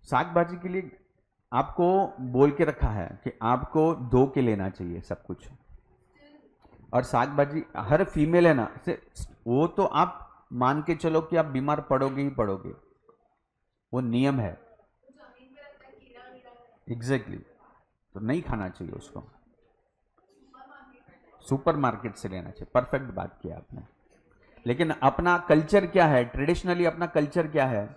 साग भाजी के लिए आपको बोल के रखा है कि आपको धो के लेना चाहिए सब कुछ, और साग भाजी हर फीमेल है ना से, वो तो आप मान के चलो कि आप बीमार पड़ोगे ही पड़ोगे, वो नियम है। एग्जैक्टली तो नहीं खाना चाहिए उसको, सुपरमार्केट से लेना चाहिए। परफेक्ट बात किया आपने। लेकिन अपना कल्चर क्या है? ट्रेडिशनली अपना कल्चर क्या है?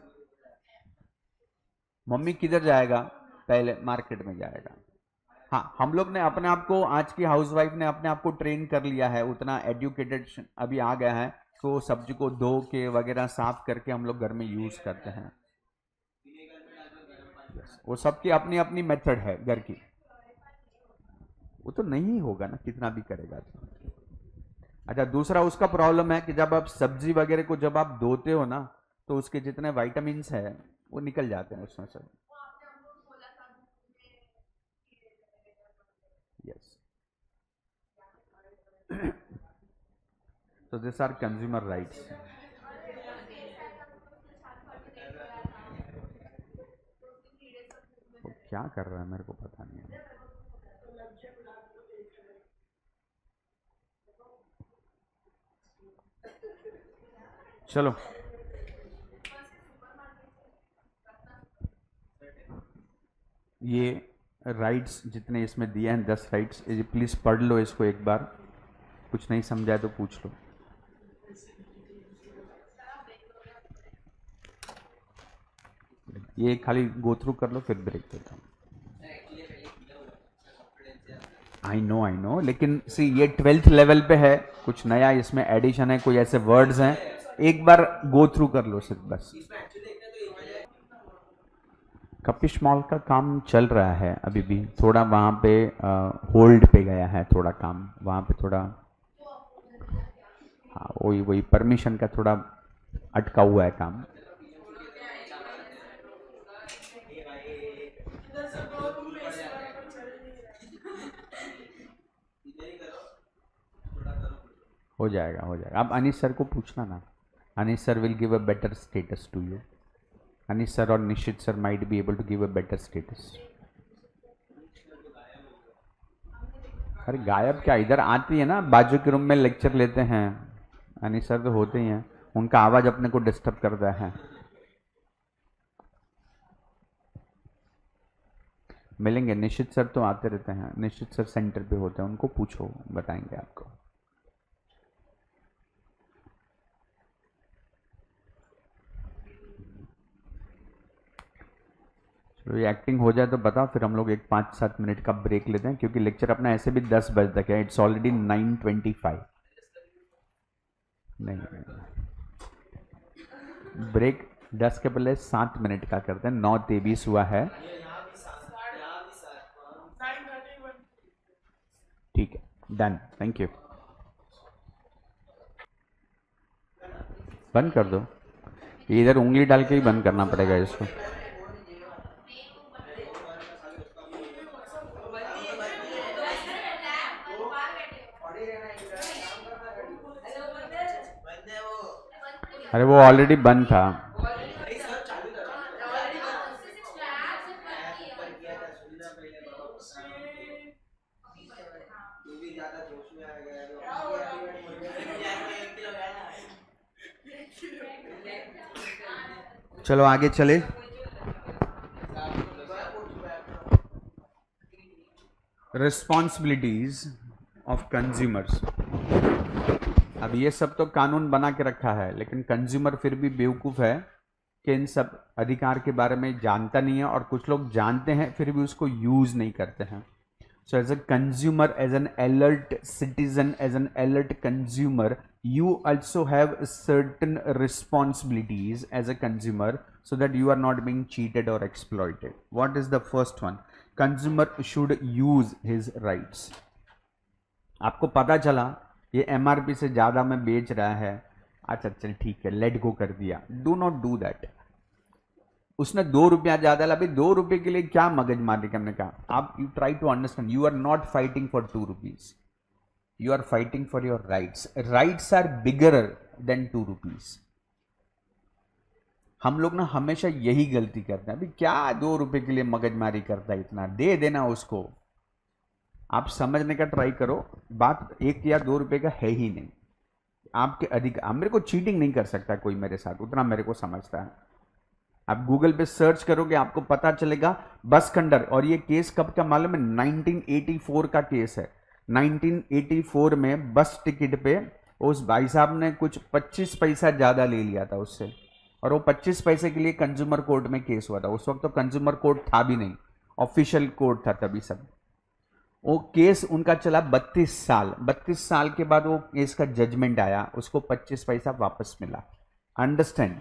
मम्मी किधर जाएगा? पहले मार्केट में जाएगा। हाँ, हम लोग ने अपने आप को, आज की हाउसवाइफ ने अपने आप को ट्रेन कर लिया है, उतना एजुकेटेड अभी आ गया है तो सब्जी को धो के वगैरह साफ करके हम लोग घर में यूज करते हैं। वो सबकी अपनी अपनी मेथड है घर की, वो तो नहीं होगा ना कितना भी करेगा तो। अच्छा, दूसरा उसका प्रॉब्लम है कि जब आप सब्जी वगैरह को जब आप धोते हो ना तो उसके जितने विटामिन्स है वो निकल जाते हैं उसमें से। यस, तो दिस आर कंज्यूमर राइट्स। वो क्या कर रहा है मेरे को पता नहीं है। चलो, ये राइट्स जितने इसमें दिए हैं 10 राइट्स, ये प्लीज पढ़ लो इसको एक बार, कुछ नहीं समझाए तो पूछ लो। ये खाली गो थ्रू कर लो फिर ब्रेक देता हूँ। आई नो, लेकिन सी ये 12th लेवल पे है, कुछ नया इसमें एडिशन है, कोई ऐसे वर्ड्स हैं, एक बार गो थ्रू कर लो सिर्फ बस। कपिश मॉल का काम चल रहा है अभी भी, थोड़ा वहाँ पे होल्ड पे गया है थोड़ा काम वहाँ पे थोड़ा। हाँ, वही वही परमिशन का थोड़ा अटका हुआ है काम। हो जाएगा हो जाएगा। आप अनीश सर को पूछना ना, Anish sir will give a better status to you. Anish sir और Nishchit sir might be able to give a better status. अरे गायब क्या, इधर आती है ना, बाजू के रूम में लेक्चर लेते हैं। अनीश सर तो होते ही हैं, उनका आवाज अपने को डिस्टर्ब करता है। मिलेंगे, निश्चित सर तो आते रहते हैं, निश्चित सर सेंटर पे होते हैं, उनको पूछो बताएंगे आपको। तो ये एक्टिंग हो जाए तो बताओ, फिर हम लोग एक 5-7 मिनट का ब्रेक लेते हैं, क्योंकि लेक्चर अपना ऐसे भी 10 बजे तक है। It's already 9:25। नहीं, ब्रेक 10 के पहले 7 मिनट का करते हैं, 9:23 हुआ है। ठीक है, डन, थैंक यू। बंद कर दो, इधर उंगली डाल के ही बंद करना पड़ेगा इसको। अरे वो ऑलरेडी बंद था। चलो आगे चले। Responsibilities of consumers. अब ये सब तो कानून बना के रखा है, लेकिन कंज्यूमर फिर भी बेवकूफ़ है कि इन सब अधिकार के बारे में जानता नहीं है, और कुछ लोग जानते हैं फिर भी उसको यूज़ नहीं करते हैं। So as a consumer, as an alert citizen, as an alert consumer, you also have certain responsibilities as a consumer so that you are not being cheated or exploited. What is the first one? Consumer should use his rights. आपको पता चला ये MRP से ज़्यादा में बेच रहा है, अच्छा चल ठीक है, लेट गो कर दिया। Do not do that. उसने 2 रुपया ज्यादा ला, भाई 2 रुपये के लिए क्या मगजमारी करने का। आप you try to understand, you are not fighting for 2 rupees, you are fighting for your rights. Rights are bigger than 2 rupees. हम लोग ना हमेशा यही गलती करते हैं, अभी क्या 2 रुपये के लिए मगजमारी करता है, इतना दे देना उसको। आप समझने का ट्राई करो, बात 1 या 2 रुपये का है ही नहीं। आपके अधिकार, मेरे को चीटिंग नहीं कर सकता कोई मेरे साथ, उतना मेरे को समझता है। आप गूगल पे सर्च करोगे आपको पता चलेगा बस कंडक्टर, और ये केस कब का मालूम है? 1984 का केस है। 1984 में बस टिकट पे उस भाई साहब ने कुछ 25 पैसा ज्यादा ले लिया था उससे, और वो 25 पैसे के लिए कंज्यूमर कोर्ट में केस हुआ था। उस वक्त तो कंज्यूमर कोर्ट था भी नहीं, ऑफिशियल कोर्ट था तभी सब। वो केस उनका चला 32 साल। 32 साल के बाद वो केस का जजमेंट आया, उसको 25 पैसा वापस मिला। अंडरस्टैंड?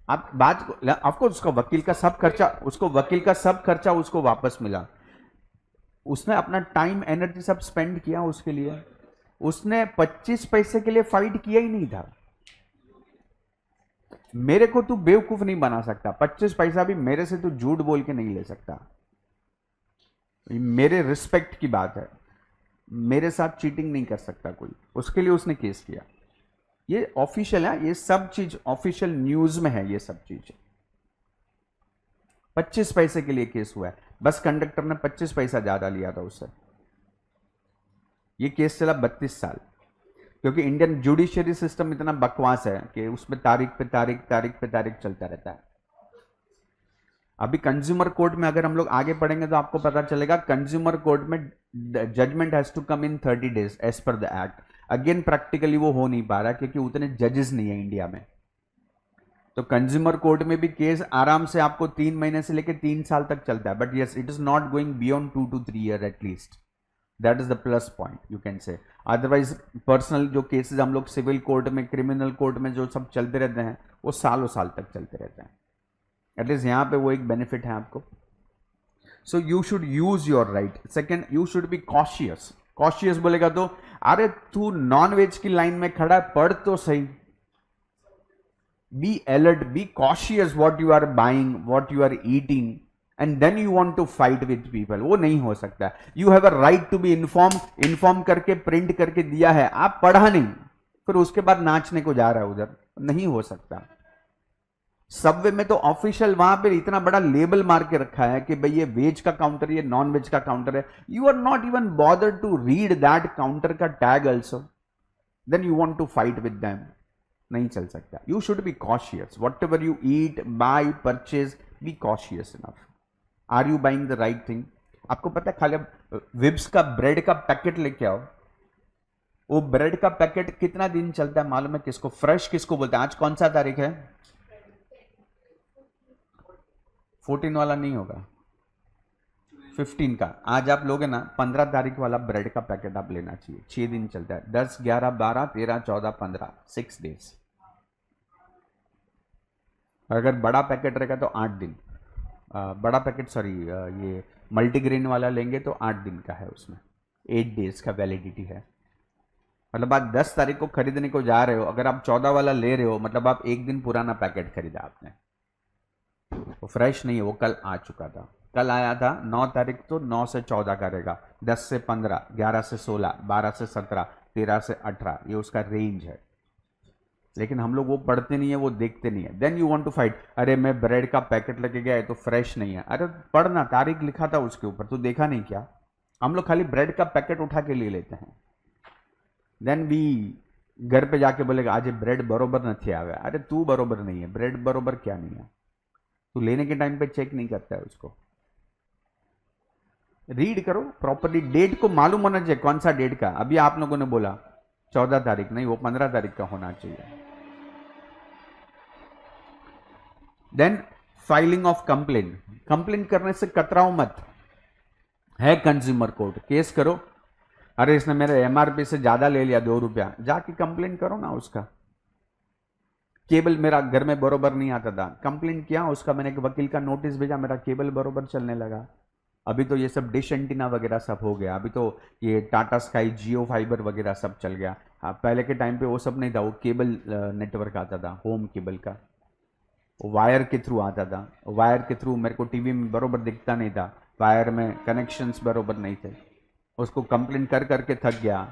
आप बात को, आपको उसका वकील का सब खर्चा, उसको वापस मिला। उसने अपना टाइम एनर्जी सब स्पेंड किया उसके लिए, उसने 25 पैसे के लिए फाइट किया ही नहीं था। मेरे को तू बेवकूफ नहीं बना सकता, 25 पैसा भी मेरे से तू झूठ बोल के नहीं ले सकता। मेरे रिस्पेक्ट की बात है, मेरे साथ चीटिंग नहीं कर सकता कोई, उसके लिए उसने केस किया। ये ऑफिशियल है, ये सब चीज ऑफिशियल न्यूज में है, ये सब चीज। 25 पैसे के लिए केस हुआ है, बस कंडक्टर ने 25 पैसा ज्यादा लिया था उससे। ये केस चला 32 साल, क्योंकि इंडियन जुडिशियरी सिस्टम इतना बकवास है कि उसमें तारीख पे तारीख चलता रहता है। अभी कंज्यूमर कोर्ट में अगर हम लोग आगे पढ़ेंगे तो आपको पता चलेगा, कंज्यूमर कोर्ट में judgement has to come in 30 days as per the act. Again practically वो हो नहीं पा रहा क्योंकि उतने जजेस नहीं है इंडिया में। तो कंज्यूमर कोर्ट में भी केस आराम से आपको 3 महीने से लेकर 3 साल तक चलता है, but yes it is not going beyond 2 to 3 years at least. That is the plus point you can से। अदरवाइज पर्सनल जो केसेस हम लोग सिविल कोर्ट में, क्रिमिनल कोर्ट में जो सब चलते रहते हैं, वो सालों साल तक चलते रहते हैं। एटलीस्ट यहां पे वो एक बेनिफिट है आपको। So you should use your right. Second, you should be cautious. Cautious बोलेगा तो, अरे तू नॉन वेज की लाइन में खड़ा है, पढ़ तो सही। Be alert, be cautious what you are buying, what you are eating, and then you want to fight with people. वो नहीं हो सकता। You have a right to be inform करके प्रिंट करके दिया है, आप पढ़ा नहीं, फिर उसके बाद नाचने को जा रहा है उधर, नहीं हो सकता। सबवे में तो ऑफिशियल वहां पे इतना बड़ा लेबल मार के रखा है कि भाई ये वेज का काउंटर है, ये नॉन वेज का काउंटर है। You are not even bother to read that counter का tag also, then you want to fight with them. नहीं चल सकता। You should be cautious, whatever you eat, buy, purchase, be cautious enough. Are you buying the right thing? आपको पता है, खाली विब्स का bread का पैकेट लेके आओ, वो ब्रेड का पैकेट कितना दिन चलता है मालूम है किसको? फ्रेश किसको बोलते हैं? आज कौन सा तारीख है? 14 वाला नहीं होगा, 15 का। आज आप लोगे ना, 15 तारीख वाला ब्रेड का पैकेट आप लेना चाहिए। 6 दिन चलता है, 10, 11, 12, 13, 14, 15, 6 डेज। अगर बड़ा पैकेट रहेगा तो 8 दिन। बड़ा पैकेट, सॉरी, ये मल्टीग्रेन वाला लेंगे तो 8 दिन का है, उसमें 8 डेज का वैलिडिटी है। मतलब आप 10 तारीख को खरीदने को जा रहे हो, अगर आप 14 वाला ले रहे हो, मतलब आप 1 दिन पुराना पैकेट खरीदा आपने। वो फ्रेश नहीं है, वो कल आ चुका था, कल आया था 9 तारीख, तो 9 से 14 का रहेगा, 10 से 15, 11 से 16, 12 से 17, 13 से 18, ये उसका रेंज है। लेकिन हम लोग वो पढ़ते नहीं है, वो देखते नहीं है। Then you want to fight, अरे मैं ब्रेड का पैकेट लेके गया, तो फ्रेश नहीं है। अरे पढ़ना, तारीख लिखा था उसके ऊपर, तो देखा नहीं क्या? हम लोग खाली ब्रेड का पैकेट उठा के ले लेते हैं। देन वी घर पे जाके बोलेगा आज ब्रेड बरोबर नहीं आया। अरे तू बरोबर नहीं है, ब्रेड बरोबर क्या नहीं है? तू लेने के टाइम पे चेक नहीं करता है उसको। रीड करो प्रॉपरली, डेट को मालूम होना चाहिए कौन सा डेट का। अभी आप लोगों ने बोला 14 तारीख, नहीं वो 15 तारीख का होना चाहिए। Then filing of complain, complain करने से कतराओ मत। है कंज्यूमर कोर्ट, केस करो। अरे इसने मेरे एमआरपी से ज्यादा ले लिया 2 रुपया, जाके कंप्लेन करो ना उसका। केबल मेरा घर में बरोबर नहीं आता था, कंप्लेन किया उसका, मैंने एक वकील का नोटिस भेजा, मेरा केबल बरोबर चलने लगा। अभी तो ये सब डिश एंटीना वगैरह सब हो गया, अभी तो ये टाटा स्काई, जियो फाइबर वगैरह सब चल गया। हाँ, पहले के टाइम पे वो सब नहीं था, वो केबल नेटवर्क आता था, होम केबल का, वायर के थ्रू आता था। वायर के थ्रू मेरे को टीवी में बरोबर दिखता नहीं था, वायर में कनेक्शंस बरोबर नहीं थे। उसको कंप्लेन कर करके थक गया,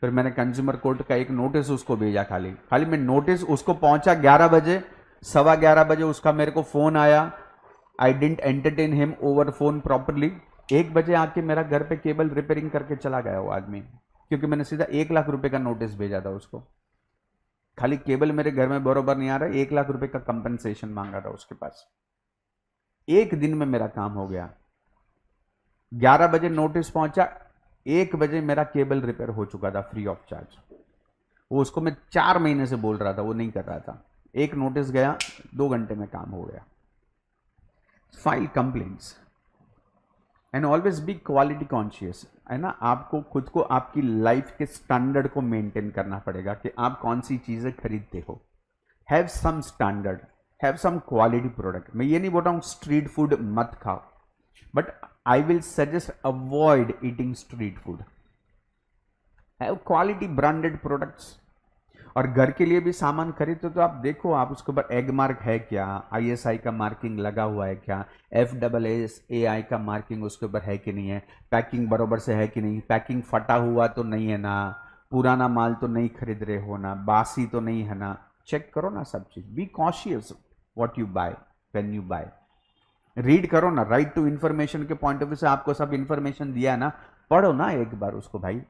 फिर मैंने कंज्यूमर कोर्ट का एक नोटिस उसको भेजा। खाली मैं नोटिस उसको पहुंचा 11 बजे, 11:15 बजे उसका मेरे को फोन आया। I didn't entertain him over phone properly. 1 बजे आके मेरा घर पे केबल रिपेयरिंग करके चला गया वो आदमी, क्योंकि मैंने सीधा 1 लाख रुपए का नोटिस भेजा था उसको। खाली केबल मेरे घर में बरोबर नहीं आ रहा, 1 लाख रुपए का कंपनसेशन मांगा था उसके पास। 1 दिन में मेरा काम हो गया। 11 बजे नोटिस पहुंचा, 1 बजे मेरा केबल रिपेयर हो चुका था फ्री ऑफ चार्ज। वो उसको मैं 4 महीने से बोल रहा था, वो नहीं कर रहा था। एक नोटिस गया, 2 घंटे में काम हो गया। File complaints and always be quality conscious, है ना। आपको खुद को, आपकी लाइफ के स्टैंडर्ड को मेंटेन करना पड़ेगा कि आप कौन सी चीजें खरीदते हो। Have some standard, have some quality product. मैं ये नहीं बोल रहा हूं स्ट्रीट फूड मत खाओ, but I will suggest avoid eating street food. Have quality branded products. और घर के लिए भी सामान खरीदते तो आप देखो, आप उसके ऊपर एग मार्क है क्या, ISI का मार्किंग लगा हुआ है क्या, FSSAI का मार्किंग उसके ऊपर है कि नहीं है, पैकिंग बरोबर से है कि नहीं, पैकिंग फटा हुआ तो नहीं है ना, पुराना माल तो नहीं खरीद रहे हो ना, बासी तो नहीं है ना। चेक करो ना सब चीज। Be cautious what you buy when you buy. Read करो ना, राइट टू इंफॉर्मेशन के पॉइंट ऑफ व्यू से आपको सब इंफॉर्मेशन दिया है ना, पढ़ो ना एक बार उसको भाई।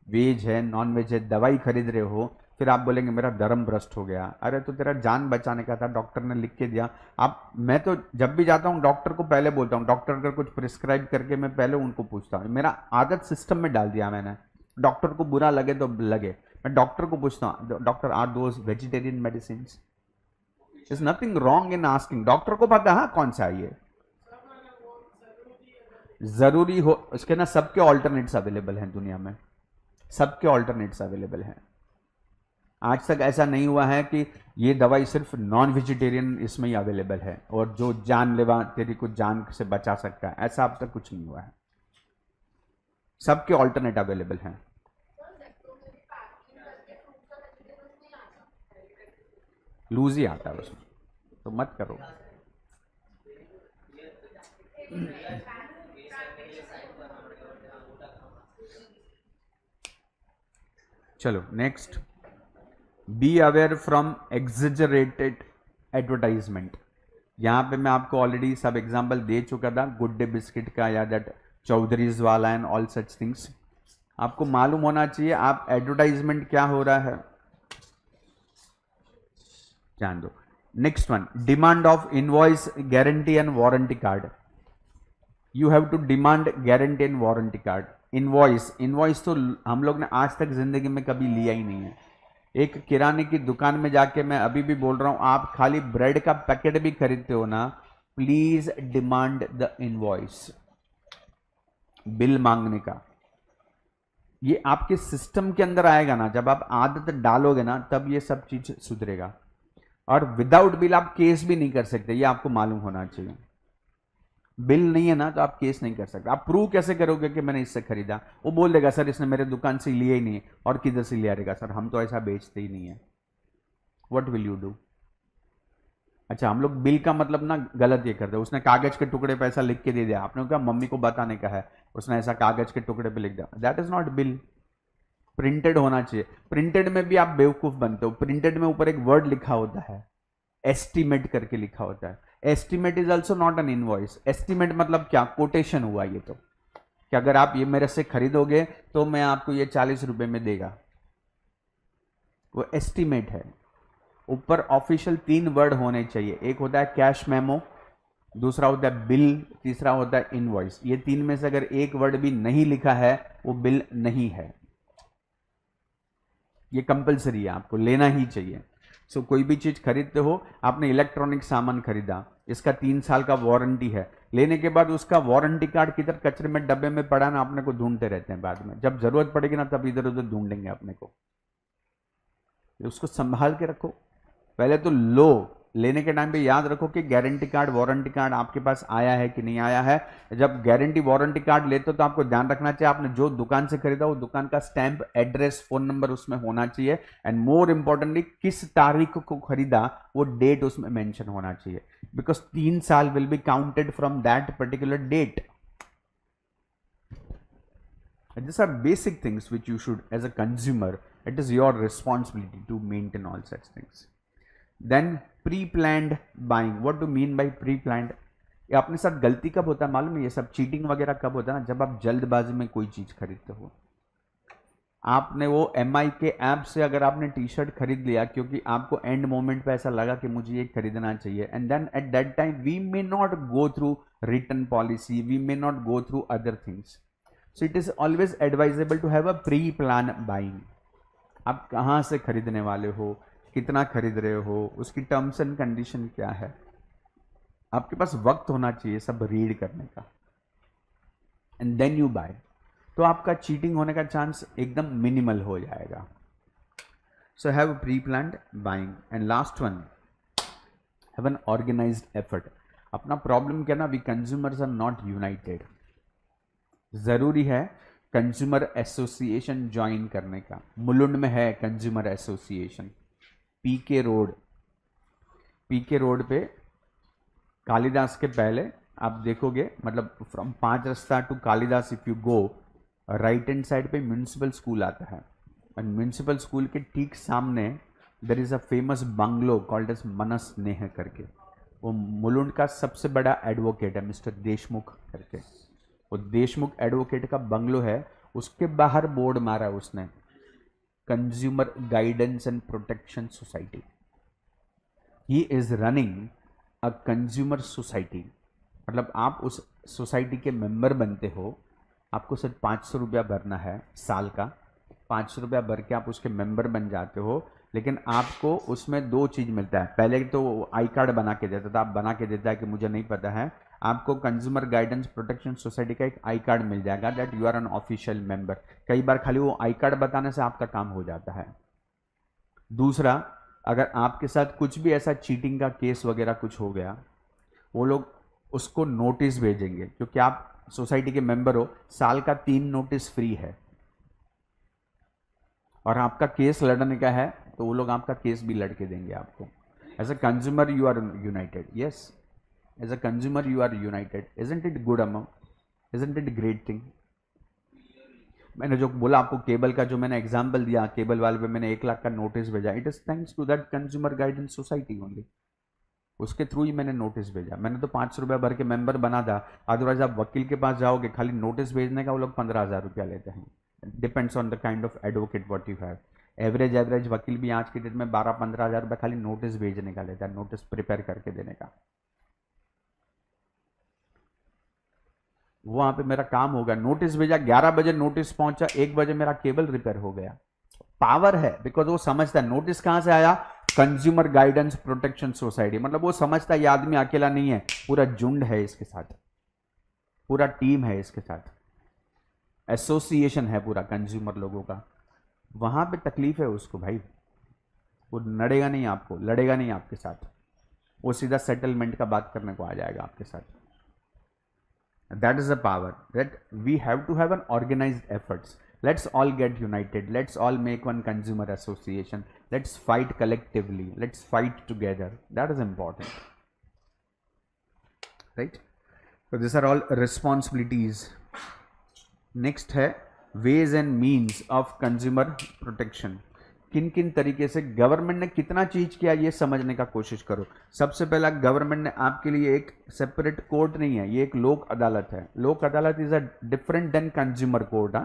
वेज है, नॉन वेज है, दवाई खरीद रहे हो, फिर आप बोलेंगे मेरा धर्म भ्रष्ट हो गया। अरे तो तेरा जान बचाने का था, डॉक्टर ने लिख के दिया। आप, मैं तो जब भी जाता हूँ डॉक्टर को पहले बोलता हूँ, डॉक्टर अगर कुछ प्रिस्क्राइब करके मैं पहले उनको पूछता हूँ। मेरा आदत सिस्टम में डाल दिया मैंने। डॉक्टर को बुरा लगे तो लगे, मैं डॉक्टर को पूछता हूँ, doctor R those vegetarian medicine? Is nothing wrong in asking. Doctor को पता है कौन सा है ये जरूरी हो। इसके ना सबके ऑल्टरनेट्स अवेलेबल हैं दुनिया में, सबके ऑल्टरनेट्स अवेलेबल हैं। आज तक ऐसा नहीं हुआ है कि ये दवाई सिर्फ नॉन वेजिटेरियन इसमें ही अवेलेबल है और जो जानलेवा तेरी को जान से बचा सकता है, ऐसा अब तक कुछ नहीं हुआ है। सबके ऑल्टरनेट अवेलेबल हैं। लूज ही आता है उसमें, तो मत करो। चलो next, be aware from exaggerated advertisement. यहां पे मैं आपको ऑलरेडी सब एग्जांपल दे चुका था, गुड डे बिस्किट का या दैट चौधरीज वाला एंड ऑल सच थिंग्स। आपको मालूम होना चाहिए आप एडवर्टाइजमेंट क्या हो रहा है, जान दो। Next one, demand of invoice, guarantee and warranty card. You have to demand guarantee and warranty card. Invoice तो हम लोग ने आज तक जिंदगी में कभी लिया ही नहीं है। एक किराने की दुकान में जाके, मैं अभी भी बोल रहा हूं, आप खाली ब्रेड का पैकेट भी खरीदते हो ना, please demand the invoice, bill मांगने का। ये आपके सिस्टम के अंदर आएगा ना, जब आप आदत डालोगे ना तब ये सब चीज सुधरेगा। और विदाउट बिल आप केस भी नहीं कर सकते, ये आपको मालूम होना चाहिए। बिल नहीं है ना तो आप केस नहीं कर सकते। आप प्रूव कैसे करोगे कि मैंने इससे खरीदा? वो बोल देगा सर इसने मेरे दुकान से लिया ही नहीं है, और किधर से लिया रहेगा सर, हम तो ऐसा बेचते ही नहीं है। What will you do? अच्छा, हम लोग बिल का मतलब ना गलत ये करते हैं। उसने कागज के टुकड़े पे ऐसा लिख के दे दिया, आपने कहा मम्मी को बताने का है, उसने ऐसा कागज के टुकड़े पे लिख दिया, that is not bill. Printed होना चाहिए। प्रिंटेड में भी आप बेवकूफ बनते हो। प्रिंटेड में ऊपर एक वर्ड लिखा होता है, एस्टिमेट करके लिखा होता है। Estimate is also not an invoice. Estimate मतलब क्या? कोटेशन हुआ ये तो, कि अगर आप ये मेरे से खरीदोगे तो मैं आपको ये 40 रुपए में देगा, वो एस्टिमेट है। ऊपर ऑफिशियल 3 वर्ड होने चाहिए। एक होता है कैश मेमो, दूसरा होता है बिल, तीसरा होता है इनवॉइस। ये 3 में से अगर एक वर्ड भी नहीं लिखा है वो बिल नहीं है। ये कंपलसरी है, आपको लेना ही चाहिए। सो कोई भी चीज खरीदते हो, आपने इलेक्ट्रॉनिक सामान खरीदा, इसका 3 साल का वारंटी है, लेने के बाद उसका वारंटी कार्ड किधर कचरे में डब्बे में पड़ा ना, अपने को ढूंढते रहते हैं। बाद में जब जरूरत पड़ेगी ना, तब इधर उधर ढूंढेंगे अपने को। उसको संभाल के रखो। पहले तो लो, लेने के टाइम पे याद रखो कि गारंटी कार्ड वारंटी कार्ड आपके पास आया है कि नहीं आया है। जब गारंटी वारंटी कार्ड लेते हो तो आपको ध्यान रखना चाहिए आपने जो दुकान से खरीदा वो दुकान का स्टैंप, एड्रेस, फोन नंबर उसमें होना चाहिए। एंड मोर इंपॉर्टेंटली किस तारीख को खरीदा वो डेट उसमें मेंशन होना चाहिए, बिकॉज 3 साल will be counted from that particular date. These are basic things which you should, as a consumer, it is your responsibility to maintain all such things. Then pre-planned buying. What do you mean by pre-planned? ये अपने साथ गलती कब होता है मालूम है? ये सब चीटिंग वगैरह कब होता है ना, जब आप जल्दबाजी में कोई चीज खरीदते हो। आपने वो MI के ऐप से अगर आपने टी शर्ट खरीद लिया क्योंकि आपको एंड मोमेंट पे ऐसा लगा कि मुझे ये खरीदना चाहिए, and then at that time we may not go through return policy, we may not go through other things. So it is always advisable to have a pre plan buying. आप कहाँ से खरीदने वाले हो, कितना खरीद रहे हो, उसकी टर्म्स एंड कंडीशन क्या है, आपके पास वक्त होना चाहिए सब रीड करने का, एंड देन यू बाय। तो आपका चीटिंग होने का चांस एकदम मिनिमल हो जाएगा। So have pre planned buying. And last one, have an organised effort. अपना प्रॉब्लम क्या ना, we consumers are not united. जरूरी है कंज्यूमर एसोसिएशन ज्वाइन करने का। मुलुंड में है कंज्यूमर एसोसिएशन, पीके रोड पे कालिदास के पहले आप देखोगे, मतलब फ्रॉम 5 रास्ता to Kalidas if you go, right hand side पे म्यूनिसिपल स्कूल आता है, एंड म्यूनिसिपल स्कूल के ठीक सामने there is a famous bungalow called as Manas Neh करके। वो मुलुंड का सबसे बड़ा एडवोकेट है मिस्टर देशमुख करके। वो देशमुख एडवोकेट का बंगलो है, उसके बाहर बोर्ड मारा उसने, consumer guidance and protection society. He is running a consumer society. मतलब आप उस सोसाइटी के मेंबर बनते हो, आपको सिर्फ 500 रुपया भरना है साल का। 500 रुपया भर के आप उसके मेंबर बन जाते हो, लेकिन आपको उसमें 2 चीज़ मिलता है। पहले तो आई कार्ड बना के देता था, आप बना के देता है कि मुझे नहीं पता है, आपको कंज्यूमर गाइडेंस प्रोटेक्शन सोसाइटी का एक आई कार्ड मिल जाएगा, that you are an official member. कई बार खाली वो आई कार्ड बताने से आपका काम हो जाता है। दूसरा, अगर आपके साथ कुछ भी ऐसा चीटिंग का केस वगैरह कुछ हो गया, वो लोग उसको नोटिस भेजेंगे, क्योंकि आप सोसाइटी के मेंबर हो, साल का 3 नोटिस फ्री है, और आपका केस लड़ने का है तो वो लोग आपका केस भी लड़के देंगे आपको। As a consumer you are united. Yes, as a consumer you are united. Isn't it good amount? Isn't it great thing? मैंने जो बोला आपको केबल का, जो मैंने एग्जांपल दिया, केबल वाले पे मैंने 1 लाख का नोटिस भेजा, it is thanks to that consumer guidance society only. उसके थ्रू ही मैंने नोटिस भेजा। मैंने तो 500 रुपया भर के मेंबर बना था। अदरवाइज आप वकील के पास जाओगे, खाली नोटिस भेजने का वो लोग 15,000 रुपया लेते हैं। Depends on the kind of advocate what you have. Average वकील भी आज की डेट में 12-15 हज़ार रुपये खाली नोटिस भेजने का लेता है, नोटिस प्रिपेयर करके देने का। वहां पे मेरा काम होगा, नोटिस भेजा, 11 बजे नोटिस पहुंचा, 1 बजे मेरा केबल रिपेयर हो गया। पावर है, बिकॉज वो समझता है नोटिस कहां से आया, कंज्यूमर गाइडेंस प्रोटेक्शन सोसाइटी। मतलब वो समझता है ये आदमी अकेला नहीं है, पूरा झुंड है इसके साथ, पूरा टीम है इसके साथ, एसोसिएशन है पूरा कंज्यूमर लोगों का। वहां पे तकलीफ है उसको भाई, वो लड़ेगा नहीं आपको, लड़ेगा नहीं आपके साथ, वो सीधा सेटलमेंट का बात करने को आ जाएगा आपके साथ। That is the power that we have to have an organized efforts. Let's all get united. Let's all make one consumer association. Let's fight collectively. Let's fight together. That is important, right? So these are all responsibilities. Next है ways and means of consumer protection, किन किन तरीके से government ने कितना चीज किया ये समझने का कोशिश करो। सबसे पहला, गवर्नमेंट ने आपके लिए एक सेपरेट कोर्ट नहीं है, ये एक लोक अदालत है। Lok Adalat is a different than consumer court.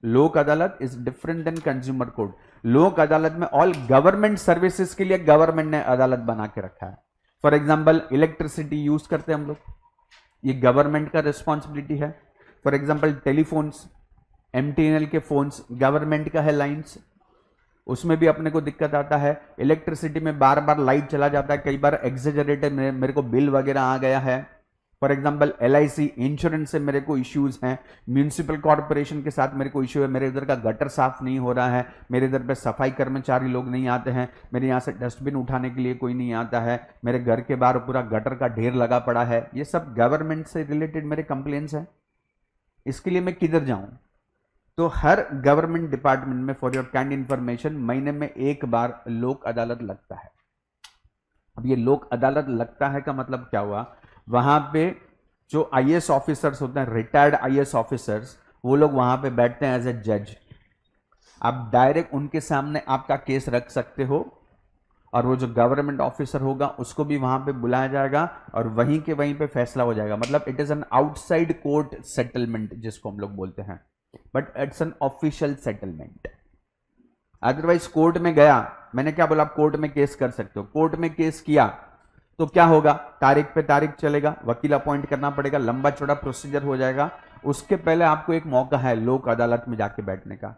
Lok Adalat is different than consumer court. Lok Adalat में ऑल गवर्नमेंट सर्विसेज के लिए गवर्नमेंट ने अदालत बना के रखा है। फॉर एग्जाम्पल इलेक्ट्रिसिटी यूज करते हैं हम लोग, ये गवर्नमेंट का रिस्पॉन्सिबिलिटी है। फॉर एग्जाम्पल टेलीफोन्स, एमटीएनएल के फोन्स गवर्नमेंट का है लाइन्स, उसमें भी अपने को दिक्कत आता है। इलेक्ट्रिसिटी में बार बार लाइट चला जाता है, कई बार एग्जेजरेटेड मेरे को बिल वगैरह आ गया है। फॉर एग्जांपल एलआईसी इंश्योरेंस से मेरे को इश्यूज हैं। म्यूनिसिपल कॉर्पोरेशन के साथ मेरे को इश्यू है, मेरे इधर का गटर साफ नहीं हो रहा है, मेरे इधर पे सफाई कर्मचारी लोग नहीं आते हैं, मेरे यहाँ से डस्टबिन उठाने के लिए कोई नहीं आता है, मेरे घर के बाहर पूरा गटर का ढेर लगा पड़ा है। ये सब गवर्नमेंट से रिलेटेड मेरे कंप्लेंट्स हैं। इसके लिए मैं किधर जाऊं? तो हर गवर्नमेंट डिपार्टमेंट में, फॉर योर काइंड इंफॉर्मेशन, महीने में एक बार लोक अदालत लगता है। अब ये लोक अदालत लगता है का मतलब क्या हुआ? वहां पे जो आईएएस ऑफिसर्स होते हैं, रिटायर्ड आईएएस ऑफिसर्स, वो लोग वहां पे बैठते हैं एज ए जज। आप डायरेक्ट उनके सामने आपका केस रख सकते हो, और वो जो गवर्नमेंट ऑफिसर होगा उसको भी वहां पे बुलाया जाएगा और वहीं के वहीं पे फैसला हो जाएगा। मतलब it is an outside court settlement जिसको हम लोग बोलते हैं, but it's an official settlement. Otherwise court में गया, मैंने क्या बोला, आप कोर्ट में केस कर सकते हो। कोर्ट में केस किया तो क्या होगा? तारीख पे तारीख चलेगा, वकील अपॉइंट करना पड़ेगा, लंबा चौड़ा प्रोसीजर हो जाएगा। उसके पहले आपको एक मौका है लोक अदालत में जाके बैठने का।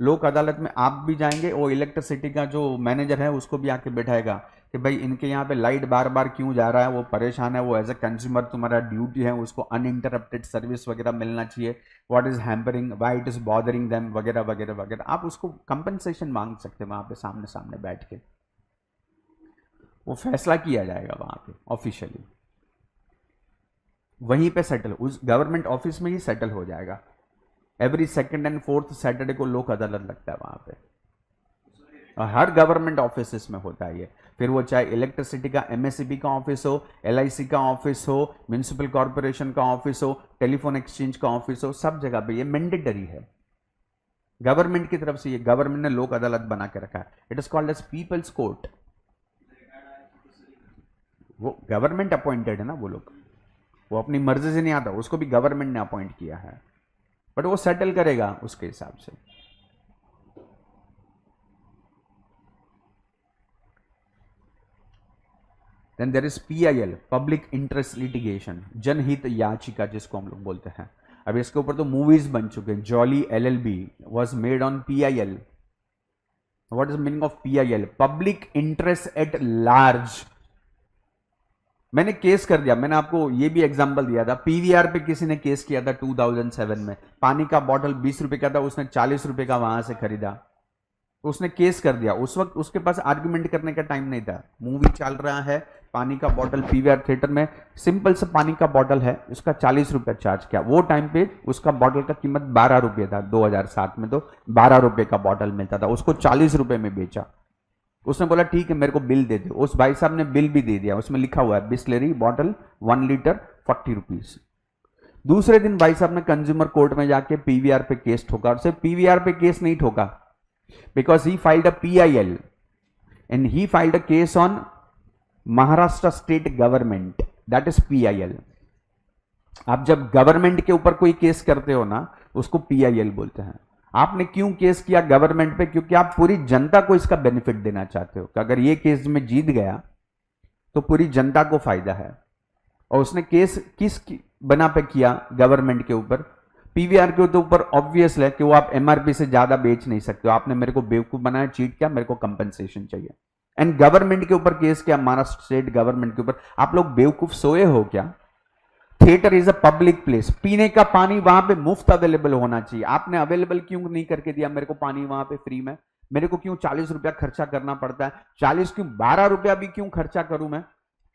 लोक अदालत में आप भी जाएंगे, वो इलेक्ट्रिसिटी का जो मैनेजर है उसको भी आके बैठाएगा कि भाई इनके यहाँ पे लाइट बार बार क्यों जा रहा है, वो परेशान है, वो एज ए कंज्यूमर तुम्हारा ड्यूटी है उसको अनइंटरप्टेड सर्विस वगैरह मिलना चाहिए, what is hampering, why it is bothering them, वगैरह वगैरह वगैरह। आप उसको कंपनसेशन मांग सकते हैं वहां पे सामने सामने बैठ के, वो फैसला किया जाएगा वहां पे ऑफिशियली, वहीं पे सेटल, उस गवर्नमेंट ऑफिस में ही सेटल हो जाएगा। Every second and fourth Saturday को लोक अदालत लगता है वहां पे, और हर गवर्नमेंट ऑफिस में होता है ये। फिर वो चाहे इलेक्ट्रिसिटी का एमएससीबी का ऑफिस हो, एलआईसी का ऑफिस हो, म्यूनिसिपल कॉर्पोरेशन का ऑफिस हो, टेलीफोन एक्सचेंज का ऑफिस हो, सब जगह पे ये मैंडेटरी है गवर्नमेंट की तरफ से। ये गवर्नमेंट ने लोक अदालत बना के रखा है। It is called as people's court. वो गवर्नमेंट अपॉइंटेड है ना, वो लोग, वो अपनी मर्जी से नहीं आता, उसको भी गवर्नमेंट ने अपॉइंट किया है, बट वो सेटल करेगा उसके हिसाब से। Then there is PIL, public interest litigation, जनहित याचिका जिसको हम लोग बोलते हैं। अब इसके ऊपर तो मूवीज बन चुके हैं। Jolly LLB was made on PIL. What is meaning of PIL? Public interest at large. मैंने केस कर दिया, मैंने आपको ये भी एग्जांपल दिया था, पीवीआर पे किसी ने केस किया था 2007 में। पानी का बॉटल 20 रुपए का था, उसने 40 रुपए का वहां से खरीदा, तो उसने केस कर दिया। उस वक्त उसके पास आर्ग्यूमेंट करने का टाइम नहीं था। मूवी चल रहा है, पानी का बॉटल पीवीआर थिएटर में, सिंपल सा पानी का बॉटल है, उसका 40 रुपया चार्ज किया। वो टाइम पे उसका बॉटल का कीमत 12 रुपये था। 2007 में तो 12 रुपये का बॉटल मिलता था, उसको 40 रुपये में बेचा। उसने बोला ठीक है मेरे को बिल दे दो। उस भाई साहब ने बिल भी दे दिया, उसमें लिखा हुआ है बिस्लेरी बॉटल 1 लीटर 40 रुपीज। दूसरे दिन भाई साहब ने कंज्यूमर कोर्ट में जाके पीवीआर पे केस ठोका, और सिर्फ पीवीआर पे केस नहीं ठोका, because he filed a PIL and he filed a case on Maharashtra state government, that is PIL. आप जब गवर्नमेंट के ऊपर कोई केस करते हो ना, उसको पीआईएल बोलते हैं। आपने क्यों केस किया गवर्नमेंट पे? क्योंकि आप पूरी जनता को इसका बेनिफिट देना चाहते हो कि अगर ये केस में जीत गया तो पूरी जनता को फायदा है। और उसने केस किस बना पे किया? गवर्नमेंट के ऊपर। पीवीआर के ऊपर ऑब्वियस है कि वो आप एमआरपी से ज्यादा बेच नहीं सकते हो, आपने मेरे को बेवकूफ बनाया, चीट किया, मेरे को कंपनसेशन चाहिए। एंड गवर्नमेंट के ऊपर केस किया, महाराष्ट्र स्टेट गवर्नमेंट के ऊपर। आप लोग बेवकूफ सोए हो क्या? Theatre is a public place, पीने का पानी वहां पे मुफ्त अवेलेबल होना चाहिए। आपने अवेलेबल क्यों नहीं करके दिया मेरे को पानी वहां पे फ्री में? मेरे को क्यों 40 रुपया खर्चा करना पड़ता है? 40 क्यों, 12 रुपया भी क्यों खर्चा करूं मैं?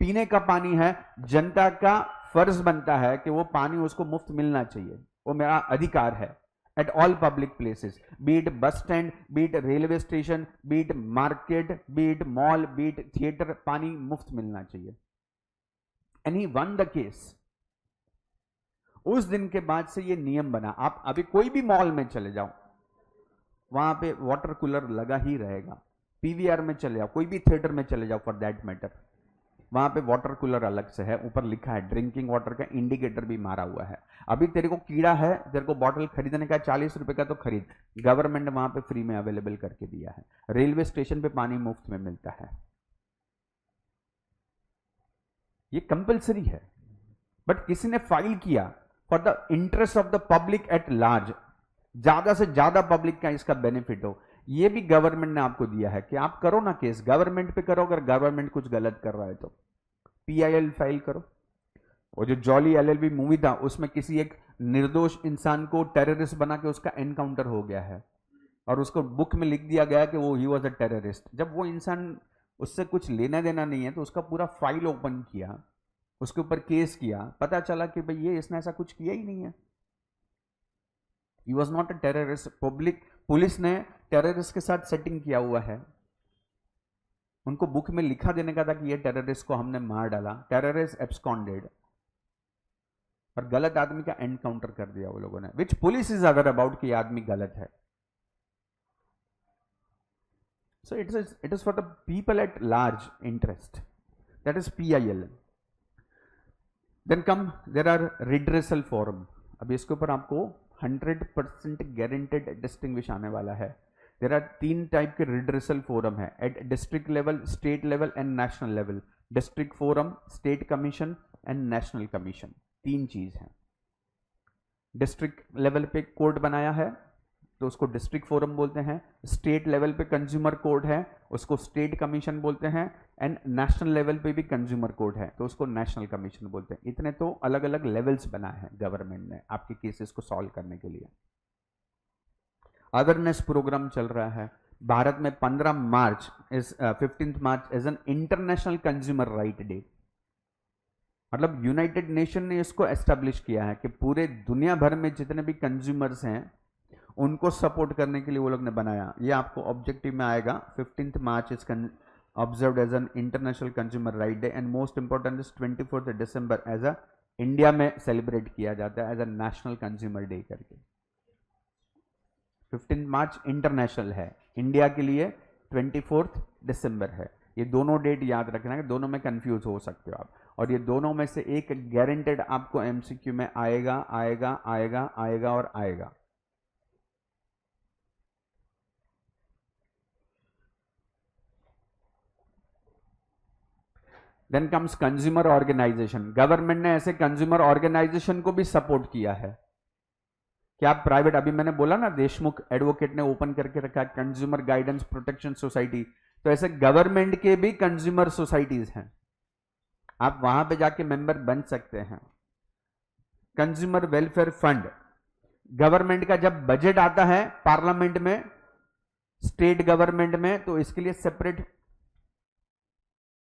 पीने का पानी है, जनता का फर्ज बनता है कि वो पानी उसको मुफ्त मिलना चाहिए, वो मेरा अधिकार है। At all public places, B it bus stand, B it railway station, B it market, B it mall, B it theatre, पानी मुफ्त मिलना चाहिए। And he one the case. उस दिन के बाद से ये नियम बना, आप अभी कोई भी मॉल में चले जाओ, वहां पे वाटर कूलर लगा ही रहेगा। पीवीआर में चले जाओ, कोई भी थिएटर में चले जाओ फॉर दैट मैटर, वहां पे वाटर कूलर अलग से है, ऊपर लिखा है ड्रिंकिंग वाटर का इंडिकेटर भी मारा हुआ है। अभी तेरे को कीड़ा है, तेरे को बॉटल खरीदने का 40 रुपए का तो खरीद, गवर्नमेंट वहां पे फ्री में अवेलेबल करके दिया है। रेलवे स्टेशन पे पानी मुफ्त में मिलता है, ये कंपलसरी है। बट किसी ने फाइल किया for the interest of the public at large, ज्यादा से ज्यादा पब्लिक का इसका बेनिफिट हो, ये भी गवर्नमेंट ने आपको दिया है कि आप करो ना केस, गवर्नमेंट पे करो, अगर गवर्नमेंट कुछ गलत कर रहा है तो पीआईएल फाइल करो। वो जो जॉली एलएलबी मूवी था, उसमें किसी एक निर्दोष इंसान को टेररिस्ट बना के उसका एनकाउंटर हो गया है और उसको बुक में लिख दिया गया कि वो ही वॉज अ टेररिस्ट। जब वो इंसान, उससे कुछ लेना देना नहीं है, तो उसका पूरा फाइल ओपन किया, उसके ऊपर केस किया, पता चला कि भाई ये इसने ऐसा कुछ किया ही नहीं है, he was not a terrorist. Police ने टेररिस्ट के साथ सेटिंग किया हुआ है, उनको बुक में लिखा देने का था कि ये टेररिस्ट को हमने मार डाला, टेररिस्ट एब्सकॉन्डेड, और गलत आदमी का एनकाउंटर कर दिया वो लोगों ने, which police is aware about कि ये आदमी गलत है। So it is for the people at large interest, that is PIL। Then come there are redressal forum. अब इसके ऊपर आपको 100% गारंटेड डिस्टिंग्विश आने वाला है। देर आर 3 टाइप के रिड्रेसल फोरम है, at district level, state level and national level. District forum, state commission and national commission, 3 चीज है। डिस्ट्रिक्ट लेवल पे कोर्ट बनाया है तो उसको डिस्ट्रिक्ट फोरम बोलते हैं, स्टेट लेवल पे कंज्यूमर कोर्ट है उसको स्टेट कमीशन बोलते हैं, एंड नेशनल लेवल पे भी कंज्यूमर कोर्ट है तो उसको नेशनल कमीशन बोलते हैं। इतने तो अलग अलग लेवल्स बनाए हैं गवर्नमेंट ने आपके केसेस को सॉल्व करने के लिए। अवेयरनेस प्रोग्राम चल रहा है भारत में। 15 March is 15 March is an international consumer right day. मतलब यूनाइटेड नेशन ने इसको एस्टेब्लिश किया है कि पूरे दुनिया भर में जितने भी कंज्यूमर्स हैं उनको सपोर्ट करने के लिए वो लोग ने बनाया। ये आपको ऑब्जेक्टिव में आएगा, 15 March is observed as an international consumer right day and most important is 24 December as a India में सेलिब्रेट किया जाता है as a national consumer day करके। 15 मार्च इंटरनेशनल है, इंडिया के लिए 24 दिसंबर है। ये दोनों डेट याद रखना है, दोनों में कंफ्यूज हो सकते हो आप, और ये दोनों में से एक गारंटेड आपको MCQ में आएगा आएगा आएगा आएगा और आएगा। Then comes consumer organization. Government ने ऐसे कंज्यूमर ऑर्गेनाइजेशन को भी सपोर्ट किया है कि आप प्राइवेट, अभी मैंने बोला ना देशमुख एडवोकेट ने ओपन करके रखा है कंज्यूमर गाइडेंस प्रोटेक्शन सोसाइटी, तो ऐसे गवर्नमेंट के भी कंज्यूमर सोसाइटीज हैं, आप वहां पे जाके मेंबर बन सकते हैं। कंज्यूमर वेलफेयर फंड, गवर्नमेंट का जब बजट आता है पार्लियामेंट में, स्टेट गवर्नमेंट में, तो इसके लिए सेपरेट